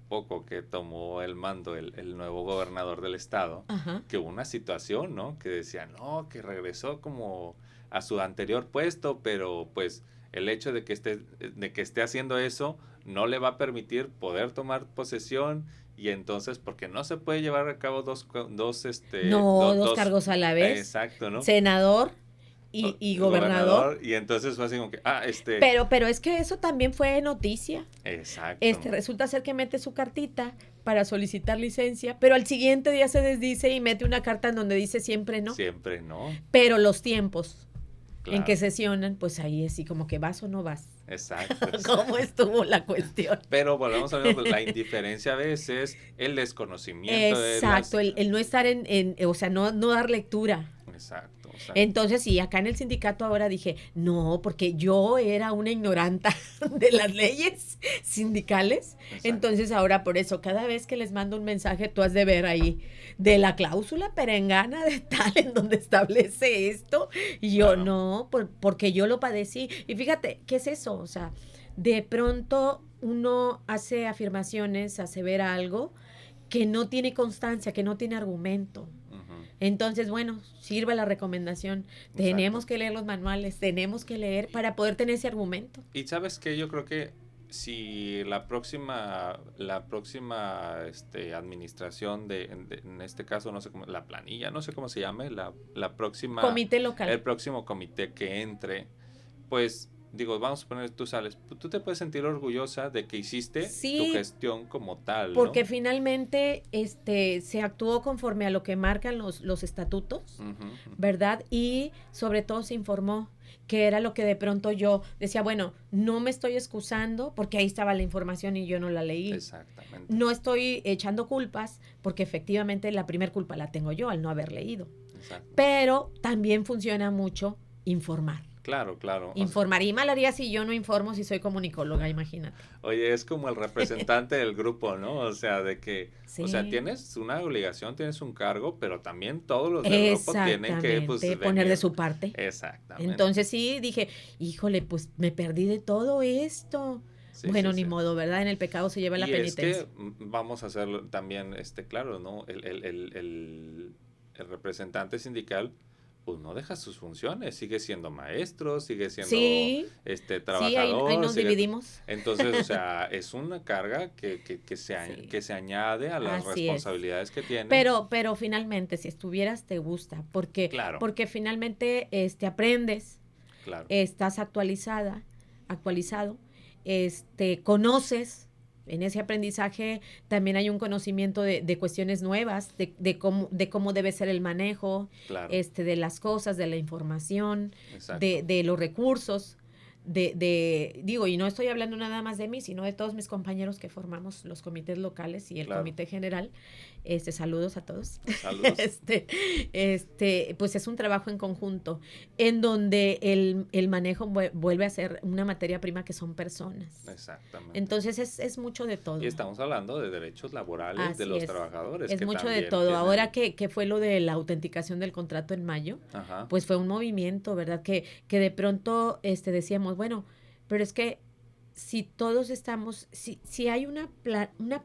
poco que tomó el mando el nuevo gobernador del estado, Ajá. que hubo una situación, ¿no? Que decía, no, que regresó como a su anterior puesto, pero pues el hecho de que esté haciendo eso no le va a permitir poder tomar posesión y entonces, porque no se puede llevar a cabo No, dos cargos a la vez. exacto, ¿no? Senador y El gobernador. gobernador, y entonces fue así como que, Pero es que eso también fue noticia. exacto, Resulta ser que mete su cartita para solicitar licencia, pero al siguiente día se desdice y mete una carta en donde dice siempre no. siempre no, Pero los tiempos en que claro, sesionan, pues ahí es así como que vas o no vas. exacto, ¿Cómo exacto. estuvo la cuestión? Pero volvemos a ver, pues, la indiferencia a veces, el desconocimiento de Exacto, el no estar o sea, no dar lectura. Exacto, exacto, Entonces, sí, acá en el sindicato ahora dije, no, porque yo era una ignoranta de las leyes sindicales. exacto. Entonces, ahora por eso, cada vez que les mando un mensaje, tú has de ver ahí de la cláusula perengana de tal en donde establece esto. Y yo, Claro, no, porque yo lo padecí. Y fíjate, ¿qué es eso? O sea, de pronto uno hace afirmaciones, asevera algo que no tiene constancia, que no tiene argumento. ujú, Entonces, bueno, sirve la recomendación. exacto. Tenemos que leer los manuales, tenemos que leer para poder tener ese argumento. Y sabes que yo creo que si la próxima administración en este caso, no sé cómo, la planilla, no sé cómo se llame, la próxima, Comité local. el próximo comité que entre, pues digo, vamos a poner, tú sales, tú te puedes sentir orgullosa de que hiciste tu Sí, gestión como tal, porque ¿no? finalmente se actuó conforme a lo que marcan los estatutos, Ujú, ujú, ¿verdad? Y sobre todo se informó que era lo que de pronto yo decía, bueno, no me estoy excusando porque ahí estaba la información y yo no la leí. exactamente, No estoy echando culpas porque efectivamente la primer culpa la tengo yo al no haber leído. exacto. Pero también funciona mucho informar. Claro, claro. Informar. Y mal haría si yo no informo si soy comunicóloga, imagínate. Oye, es como el representante del grupo, ¿no? O sea, o sea, Sí. tienes una obligación, tienes un cargo, pero también todos los del grupo tienen que, pues, Exactamente, poner de venir. su parte. Exactamente. Entonces sí, dije, híjole, pues me perdí de todo esto. Sí, Bueno, sí, ni sí. modo, ¿verdad? En el pecado se lleva la Y es que penitencia. vamos a hacerlo también, claro, ¿no? El representante sindical, pues no deja sus funciones, sigue siendo maestro, sigue siendo Sí, sí, ahí trabajador, nos dividimos. entonces, o sea, es una carga Sí, que se añade a las así es. responsabilidades que tiene. Pero finalmente, si estuvieras, te gusta, Claro, porque finalmente aprendes, claro, estás actualizado, conoces. En ese aprendizaje también hay un conocimiento de cuestiones nuevas, de cómo debe ser el manejo, claro, de las cosas, de la información, exacto, de los recursos, digo, y no estoy hablando nada más de mí, sino de todos mis compañeros que formamos los comités locales y el claro. comité general. Saludos a todos. Saludos. Pues es un trabajo en conjunto en donde el manejo vuelve a ser una materia prima que son personas. Exactamente. Entonces es mucho de todo. Y estamos hablando de derechos laborales de Así los es. trabajadores. Es Que mucho de también todo. tienen. Ahora que fue lo de la autenticación del contrato en mayo, Ajá, pues fue un movimiento, ¿verdad? Que de pronto decíamos, bueno, pero es que si todos estamos, si hay una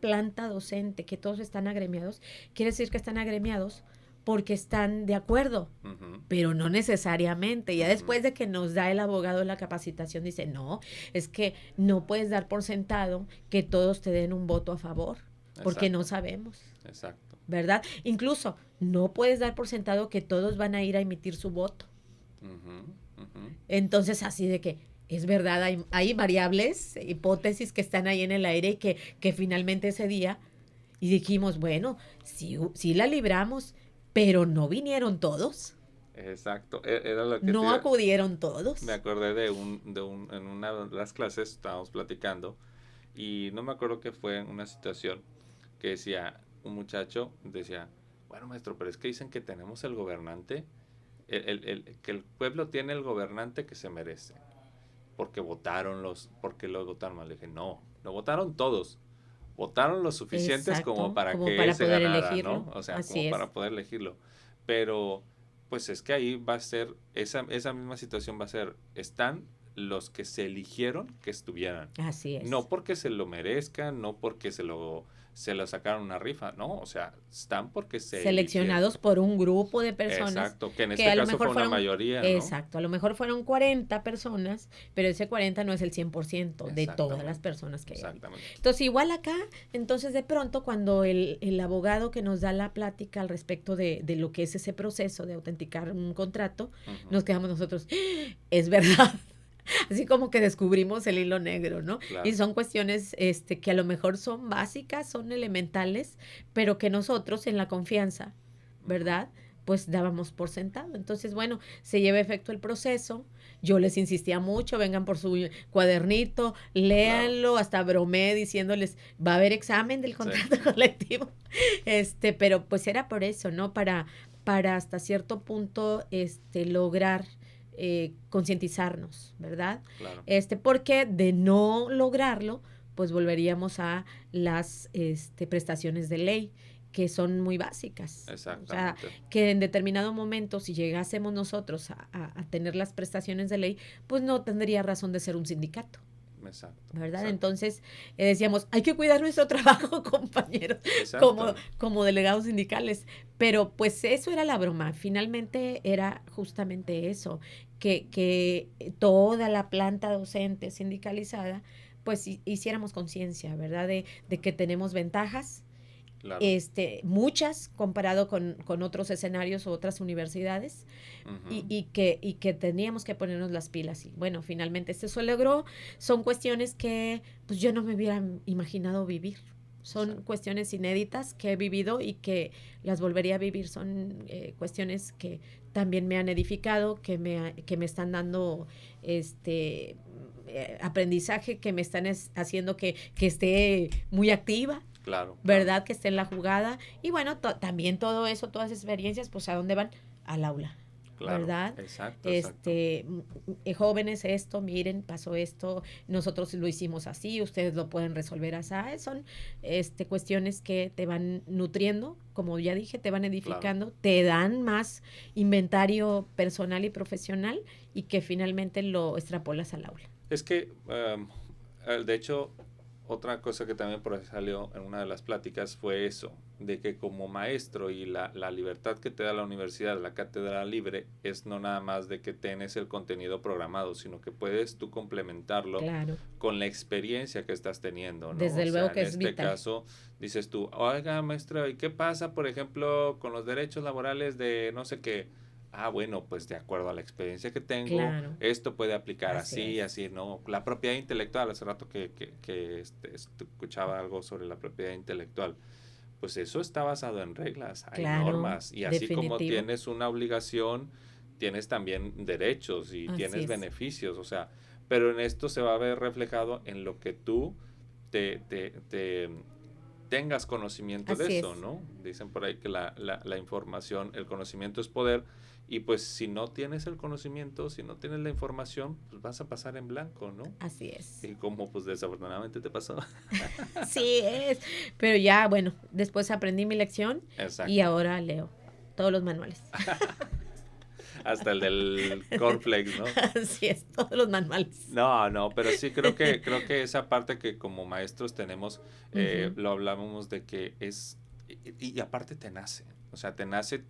planta docente que todos están agremiados, quiere decir que están agremiados porque están de acuerdo, pero no necesariamente. Ya después de que nos da el abogado la capacitación, dice, no, es que no puedes dar por sentado que todos te den un voto a favor, porque no sabemos. Exacto. ¿Verdad? Incluso no puedes dar por sentado que todos van a ir a emitir su voto. Entonces, así de que es verdad, hay variables, hipótesis que están ahí en el aire y que finalmente ese día, y dijimos, bueno, sí la libramos, pero no vinieron todos. Exacto. Era lo que no acudieron todos. Me acordé en una de las clases estábamos platicando y no me acuerdo qué fue en una situación que decía, un muchacho decía, bueno maestro, pero es que dicen que tenemos el gobernante, que el pueblo tiene el gobernante que se merece, porque porque lo votaron mal. Le dije, no votaron todos. Votaron lo suficientes como para que él se ganara, elegirlo, ¿no? O sea, así como es. para poder elegirlo. Pero, pues es que ahí va a ser, esa misma situación va a ser, están los que se eligieron que estuvieran. Así es. No porque se lo merezcan, no porque se lo sacaron una rifa, no, o sea, están porque seleccionados eligieron por un grupo de personas. Exacto, que en este caso fue una mayoría, ¿no? Exacto, a lo mejor fueron 40 personas, pero ese 40 no es el 100% de todas las personas que hay. Exactamente. Entonces, igual acá, entonces de pronto cuando el abogado que nos da la plática al respecto de lo que es ese proceso de autenticar un contrato, nos quedamos nosotros, es verdad. Así como que descubrimos el hilo negro, ¿no? Claro. Y son cuestiones que a lo mejor son básicas, son elementales, pero que nosotros en la confianza, ¿verdad? Pues dábamos por sentado. Entonces, bueno, se lleva efecto el proceso. Yo les insistía mucho, vengan por su cuadernito, léanlo, claro. Hasta bromeé diciéndoles, va a haber examen del contrato colectivo. Pero pues era por eso, ¿no? Para hasta cierto punto lograr concientizarnos, ¿verdad? Claro. Porque de no lograrlo, pues volveríamos a las prestaciones de ley, que son muy básicas. Exactamente. O sea, que en determinado momento, si llegásemos nosotros a tener las prestaciones de ley, pues no tendría razón de ser un sindicato. Exacto. ¿Verdad? Exacto. Entonces, decíamos, hay que cuidar nuestro trabajo, compañeros, como delegados sindicales. Pero pues eso era la broma. Finalmente era justamente eso, que toda la planta docente sindicalizada, pues hiciéramos conciencia, ¿verdad? De que tenemos ventajas. Claro. Muchas comparado con otros escenarios o otras universidades, y que teníamos que ponernos las pilas. Y bueno, finalmente se logró. Son cuestiones que pues yo no me hubiera imaginado vivir. Son cuestiones inéditas que he vivido y que las volvería a vivir. Son cuestiones que también me han edificado, que me están dando aprendizaje, que me están haciendo que esté muy activa. Claro. ¿Verdad? Claro. Que esté en la jugada. Y bueno, también todo eso, todas esas experiencias, pues ¿a dónde van? Al aula. Claro. ¿Verdad? Exacto. Jóvenes, miren, pasó esto, nosotros lo hicimos así, ustedes lo pueden resolver así. Son cuestiones que te van nutriendo, como ya dije, te van edificando, claro. Te dan más inventario personal y profesional y que finalmente lo extrapolas al aula. Es que, de hecho, otra cosa que también por ahí salió en una de las pláticas fue eso, de que como maestro y la libertad que te da la universidad, la cátedra libre, es no nada más de que tienes el contenido programado, sino que puedes tú complementarlo, claro. Con la experiencia que estás teniendo, ¿no? Desde luego que es vital. En este caso, dices tú, oiga, maestro, ¿y qué pasa, por ejemplo, con los derechos laborales de no sé qué? Ah, bueno, pues de acuerdo a la experiencia que tengo, claro. Esto puede aplicar así, ¿no? La propiedad intelectual, hace rato que escuchaba algo sobre la propiedad intelectual, pues eso está basado en reglas, hay normas, y así definitivo. Como tienes una obligación, tienes también derechos y así tienes beneficios, o sea, pero en esto se va a ver reflejado en lo que tú tengas conocimiento así de eso, ¿no? Dicen por ahí que la información, el conocimiento es poder. Y pues si no tienes el conocimiento, si no tienes la información, pues vas a pasar en blanco, ¿no? Así es. Y como pues desafortunadamente te pasó. Sí es, pero ya bueno, después aprendí mi lección. Exacto. Y ahora leo todos los manuales. Hasta el del cornflakes, ¿no? Así es, todos los manuales. No, pero sí creo que esa parte que como maestros tenemos, lo hablábamos de que es, y aparte te nace. O sea, te nace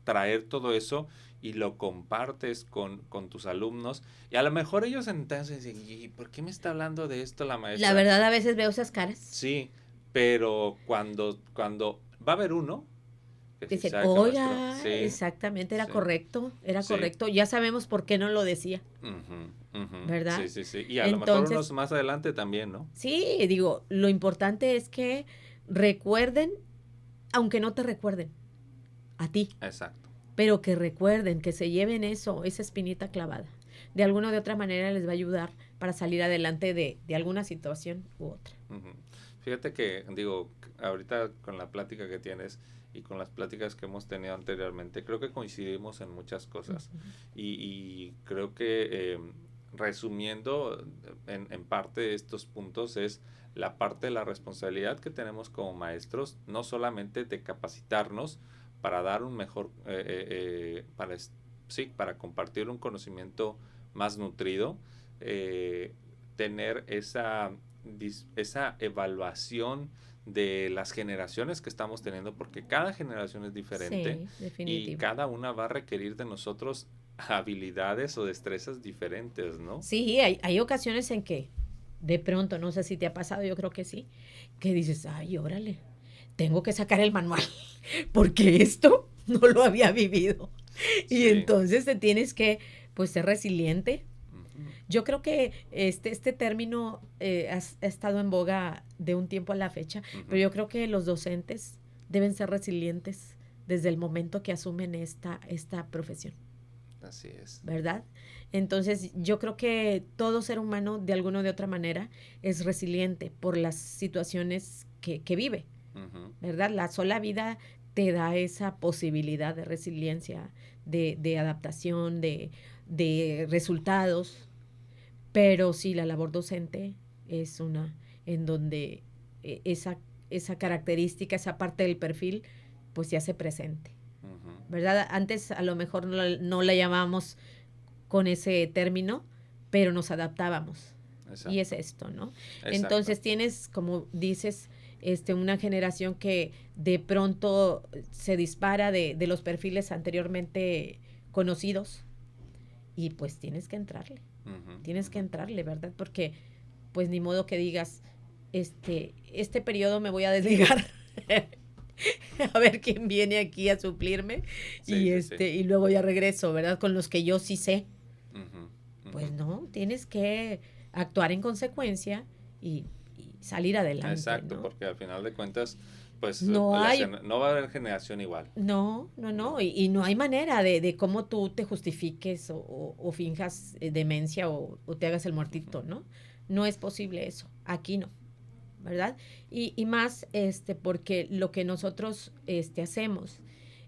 traer todo eso y lo compartes con tus alumnos. Y a lo mejor ellos entonces dicen, ¿y por qué me está hablando de esto la maestra? La verdad, a veces veo esas caras. Sí, pero cuando va a haber uno que sí Dicen, sabe que nuestro... oiga, Sí, exactamente, era sí, sí. correcto. Ya sabemos por qué no lo decía, Ujú, ujú. ¿verdad? Sí, sí, sí. Y a lo mejor Entonces, unos más adelante también, ¿no? sí, digo, lo importante es que recuerden, aunque no te recuerden a ti, Exacto. pero que recuerden, que se lleven eso, esa espinita clavada. De alguna o de otra manera les va a ayudar para salir adelante de alguna situación u otra. Ujú. Fíjate que, digo, ahorita con la plática que tienes y con las pláticas que hemos tenido anteriormente, creo que coincidimos en muchas cosas. Ujú. Y creo que resumiendo en parte de estos puntos es la parte de la responsabilidad que tenemos como maestros, no solamente de capacitarnos para dar un mejor, sí, para compartir un conocimiento más nutrido, tener esa evaluación de las generaciones que estamos teniendo, porque cada generación es diferente Sí, y definitivo. cada una va a requerir de nosotros habilidades o destrezas diferentes, ¿no? Sí, hay ocasiones en que de pronto, no sé si te ha pasado, yo creo que sí, que dices, ay, órale, tengo que sacar el manual, porque esto no lo había vivido. Y Sí. entonces te tienes que, pues, ser resiliente. Ujú. Yo creo que este término ha estado en boga de un tiempo a la fecha, pero Ujú. yo creo que los docentes deben ser resilientes desde el momento que asumen esta profesión, Así es. ¿verdad? Entonces, yo creo que todo ser humano, de alguna o de otra manera, es resiliente por las situaciones que vive, Ujú. ¿verdad? La sola vida te da esa posibilidad de resiliencia, de adaptación, de resultados, pero sí, la labor docente es una en donde esa característica, esa parte del perfil, pues se hace presente, Ujú. ¿verdad? Antes a lo mejor no la llamábamos con ese término, pero nos adaptábamos. Y es Exacto. esto, ¿no? Exacto. Entonces tienes, como dices, una generación que de pronto se dispara de los perfiles anteriormente conocidos y pues Ujú. tienes que Ujú. entrarle, ¿verdad? Porque pues ni modo que digas, este periodo me voy a desligar a ver quién viene aquí a suplirme Sí, sí, sí. y luego ya regreso, ¿verdad? Con los que yo sí sé. Ujú. Pues Ujú. no, tienes que actuar en consecuencia y salir adelante, Exacto, ¿no? porque al final de cuentas, pues No hay, no va a haber generación igual, no, ¿no? y no hay manera de cómo tú te justifiques o finjas demencia o te hagas el muertito, Ujú. ¿no? No es posible eso, aquí no, ¿verdad? Y más porque lo que nosotros hacemos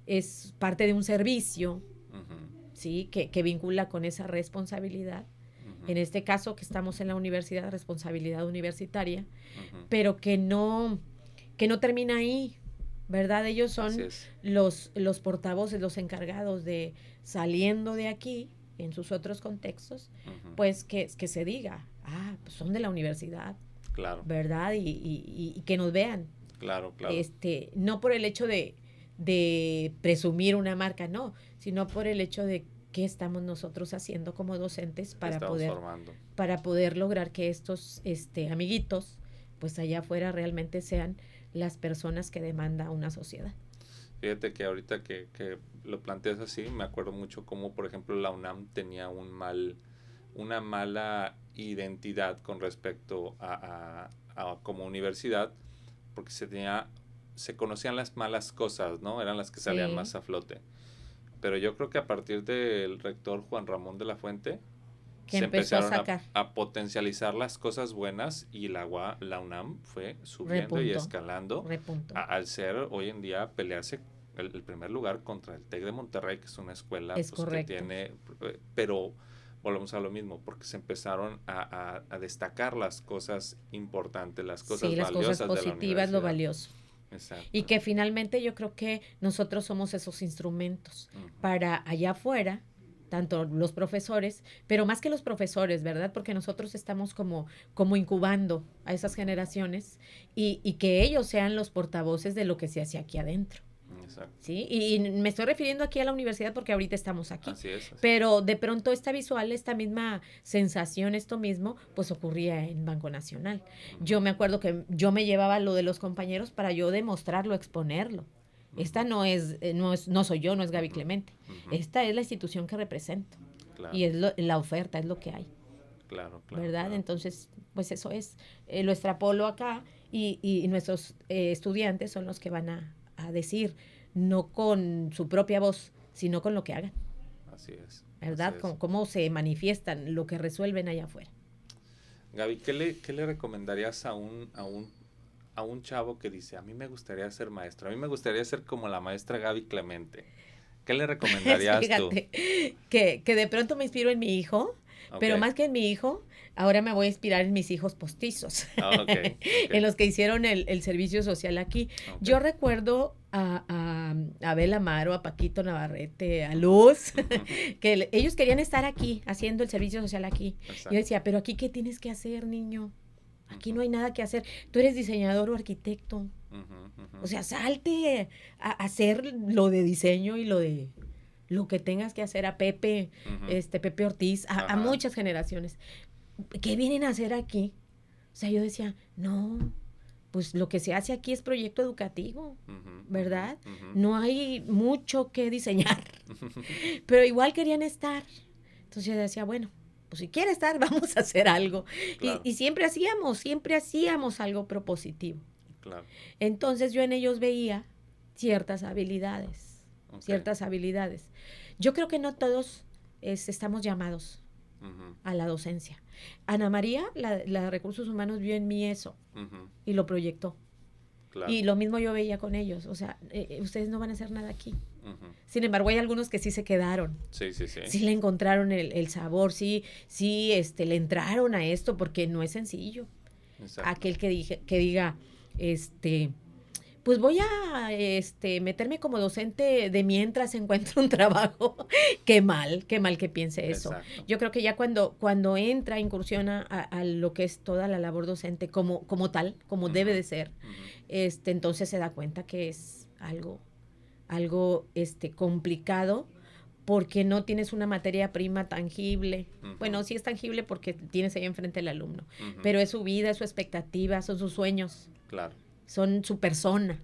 es parte de un servicio, Ujú. ¿sí? Que vincula con esa responsabilidad. Ujú. En este caso que estamos en la universidad, responsabilidad universitaria, Ujú. pero que no termina ahí, ¿verdad? Ellos Así son es. los portavoces, los encargados de saliendo de aquí, en sus otros contextos, Ujú. pues que se diga, pues son de la universidad, Claro, ¿verdad? Y que nos vean, claro, claro. no por el hecho de presumir una marca, no, sino por el hecho de qué estamos nosotros haciendo como docentes Que estamos formando. para poder lograr que estos amiguitos, pues allá afuera realmente sean las personas que demanda una sociedad. Fíjate que ahorita que lo planteas así, me acuerdo mucho cómo, por ejemplo, la UNAM tenía una mala identidad con respecto a como universidad, porque se conocían las malas cosas, ¿no? Eran las que salían Sí, más a flote. Pero yo creo que a partir del rector Juan Ramón de la Fuente, que se empezó a empezaron sacar, a potencializar las cosas buenas y la UNAM fue subiendo y repunto, escalando repunto. al ser hoy en día pelearse el primer lugar contra el TEC de Monterrey, que es una escuela Es pues que correcto. tiene, pero volvemos a lo mismo, porque se empezaron a destacar las cosas importantes, las Sí, cosas las cosas valiosas de la positivas, lo universidad. valioso. Y Exacto. que finalmente yo creo que nosotros somos esos instrumentos Ujú. para allá afuera, tanto los profesores, pero más que los profesores, ¿verdad? Porque nosotros estamos como incubando a esas Ujú. generaciones y que ellos sean los portavoces de lo que se hace aquí adentro. Exacto. ¿sí? Y me estoy refiriendo aquí a la universidad porque ahorita estamos aquí. Así es. Pero de pronto esta visual, esta misma sensación, esto mismo, pues ocurría en Banco Nacional. Yo me acuerdo que yo me llevaba lo de los compañeros para yo demostrarlo, exponerlo. Esta no soy yo, no es Gaby Clemente. Esta es la institución que represento. Claro. Y es la oferta, es lo que hay. Claro. ¿Verdad? Claro. Entonces, pues eso es. Lo extrapolo acá y nuestros estudiantes son los que van a decir, no con su propia voz, sino con lo que hagan. Así es. ¿Verdad? Así es. Cómo se manifiestan, lo que resuelven allá afuera. Gaby, ¿qué le recomendarías a un chavo que dice, a mí me gustaría ser maestro, a mí me gustaría ser como la maestra Gaby Clemente? ¿Qué le recomendarías Fíjate, que de pronto me inspiro en mi hijo, tú? pero Ok. más que en mi hijo, ahora me voy a inspirar en mis hijos postizos, Ah, ok. en los que hicieron el servicio social aquí. Ok. Yo recuerdo a Abel Amaro, a Paquito Navarrete, a Luz, que ellos querían estar aquí, haciendo el servicio social aquí. Exacto. Yo decía, pero aquí, ¿qué tienes que hacer, niño? Aquí no hay nada que hacer. Tú eres diseñador o arquitecto. O sea, salte a hacer lo de diseño y lo que tengas que hacer a Pepe, Pepe Ortiz, a muchas generaciones. ¿Qué vienen a hacer aquí? O sea, yo decía, no, pues lo que se hace aquí es proyecto educativo, ¿verdad? No hay mucho que diseñar, pero igual querían estar. Entonces yo decía, bueno, pues si quiere estar, vamos a hacer algo. Claro. Y siempre hacíamos algo propositivo. Claro. Entonces yo en ellos veía ciertas habilidades, Yo creo que no todos estamos llamados a la docencia. Ana María, la de Recursos Humanos, vio en mí eso y lo proyectó. Claro. Y lo mismo yo veía con ellos. O sea, ustedes no van a hacer nada aquí. Sin embargo, hay algunos que sí se quedaron. Sí. Sí le encontraron el sabor, sí, le entraron a esto porque no es sencillo. Exacto. Aquel que diga, pues voy a meterme como docente de mientras encuentro un trabajo. Qué mal que piense eso. Exacto. Yo creo que ya cuando entra, incursiona a lo que es toda la labor docente como tal, como debe de ser, entonces se da cuenta que es algo complicado, porque no tienes una materia prima tangible. Bueno, sí es tangible porque tienes ahí enfrente el alumno, pero es su vida, es su expectativa, son sus sueños. Claro. Son su persona,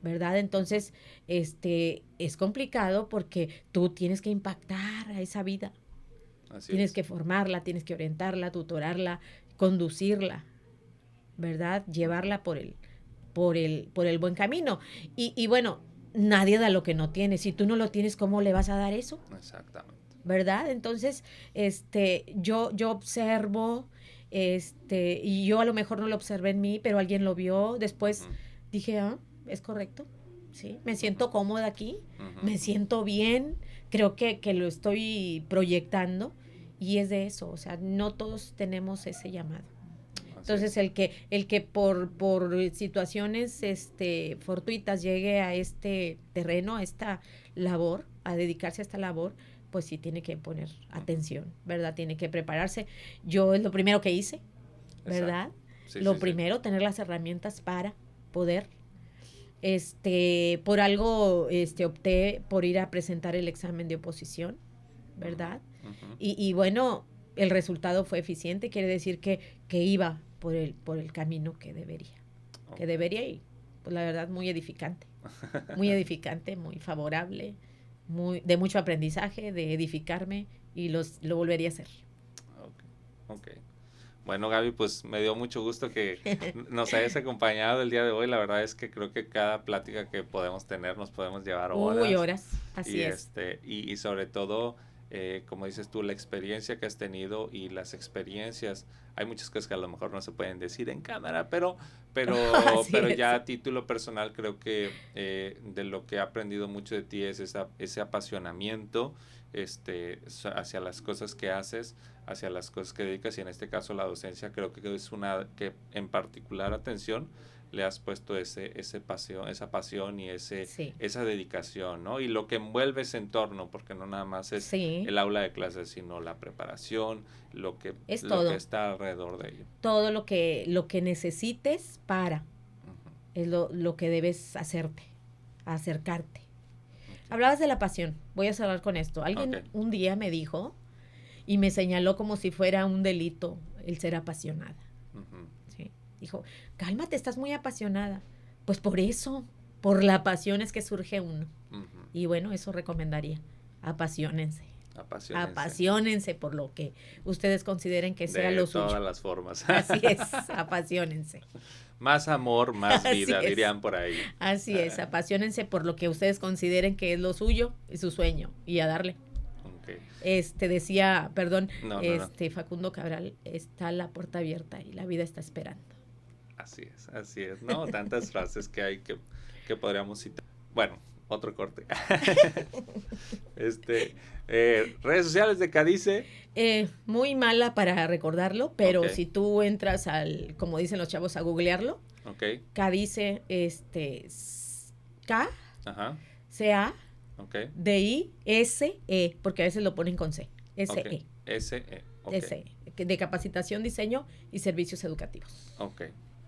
¿verdad? Entonces, es complicado porque tú tienes que impactar a esa vida. Tienes que formarla, tienes que orientarla, tutorarla, conducirla, ¿verdad? Llevarla por el buen camino. Y bueno, nadie da lo que no tiene. Si tú no lo tienes, ¿cómo le vas a dar eso? Exactamente. ¿Verdad? Entonces, yo observo, y yo a lo mejor no lo observé en mí, pero alguien lo vio. Después dije, es correcto, ¿sí? Me siento cómoda aquí, me siento bien, creo que lo estoy proyectando, y es de eso. O sea, no todos tenemos ese llamado. Entonces, el que por situaciones fortuitas llegue a este terreno, a esta labor, a dedicarse a esta labor, pues sí tiene que poner atención, ¿verdad? Tiene que prepararse. Yo es lo primero que hice, ¿verdad? Lo primero, tener las herramientas para poder. Por algo opté por ir a presentar el examen de oposición, ¿verdad? Y bueno, el resultado fue eficiente, quiere decir que iba por el camino que debería. Que debería, y pues la verdad muy edificante, muy favorable, de mucho aprendizaje, de edificarme, y lo volvería a hacer. Ok. Bueno, Gaby, pues me dio mucho gusto que nos hayas acompañado el día de hoy. La verdad es que creo que cada plática que podemos tener nos podemos llevar horas. Horas, así es. Y sobre todo, como dices tú, la experiencia que has tenido y las experiencias. Hay muchas cosas que a lo mejor no se pueden decir en cámara, pero ya a título personal creo que de lo que he aprendido mucho de ti es ese apasionamiento hacia las cosas que haces, hacia las cosas que dedicas, y en este caso la docencia creo que es una que en particular atención le has puesto esa pasión y esa dedicación, ¿no? Y lo que envuelve ese entorno, porque no nada más es el aula de clases, sino la preparación, lo que está alrededor de ello. Todo lo que necesites es lo que debes hacerte, a acercarte. Ok. Hablabas de la pasión. Voy a cerrar con esto. Alguien Ok. un día me dijo y me señaló como si fuera un delito el ser apasionada. Ujú. ¿Sí? Dijo, cálmate, estás muy apasionada. Pues por eso, por la pasión es que surge uno. Ujú. Y bueno, eso recomendaría. Apasionense. Apasionense. Apasionense por lo que ustedes consideren que sea De lo todas suyo. las formas. Así es, apasionense. Más amor, más Así vida, es. dirían por ahí. Así es, apasionense por lo que ustedes consideren que es lo suyo y su sueño. Y a darle. Ok. Decía, perdón, No, no, no. Facundo Cabral, está la puerta abierta y la vida está esperando. Así es, así es. No, tantas frases que hay que podríamos citar. Bueno, otro corte. Redes sociales de Cadice. Muy mala para recordarlo, pero Ok. si tú entras como dicen los chavos, a googlearlo, Ok. Cadice, K, Ajá. C-A, Ok. D-I-S-E, porque a veces lo ponen con C, S-E, Ok. S-E. Ok. S-E, de capacitación, diseño y servicios educativos. Ok.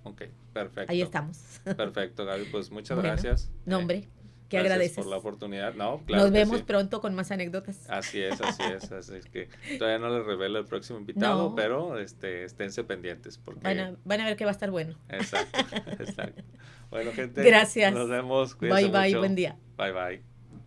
Ok. Perfecto. Ahí estamos. Perfecto, Gaby. Pues muchas Bueno, gracias. No, hombre, que Gracias agradeces. por la oportunidad. No, claro Nos que vemos sí. pronto con más anécdotas. Así es, así es. Así es que todavía no les revelo el próximo invitado, No. pero esténse pendientes porque Van a ver que va a estar bueno. exacto, exacto. Bueno, gente, Gracias. nos vemos. Cuídense Bye, bye, mucho. buen día. Bye, bye.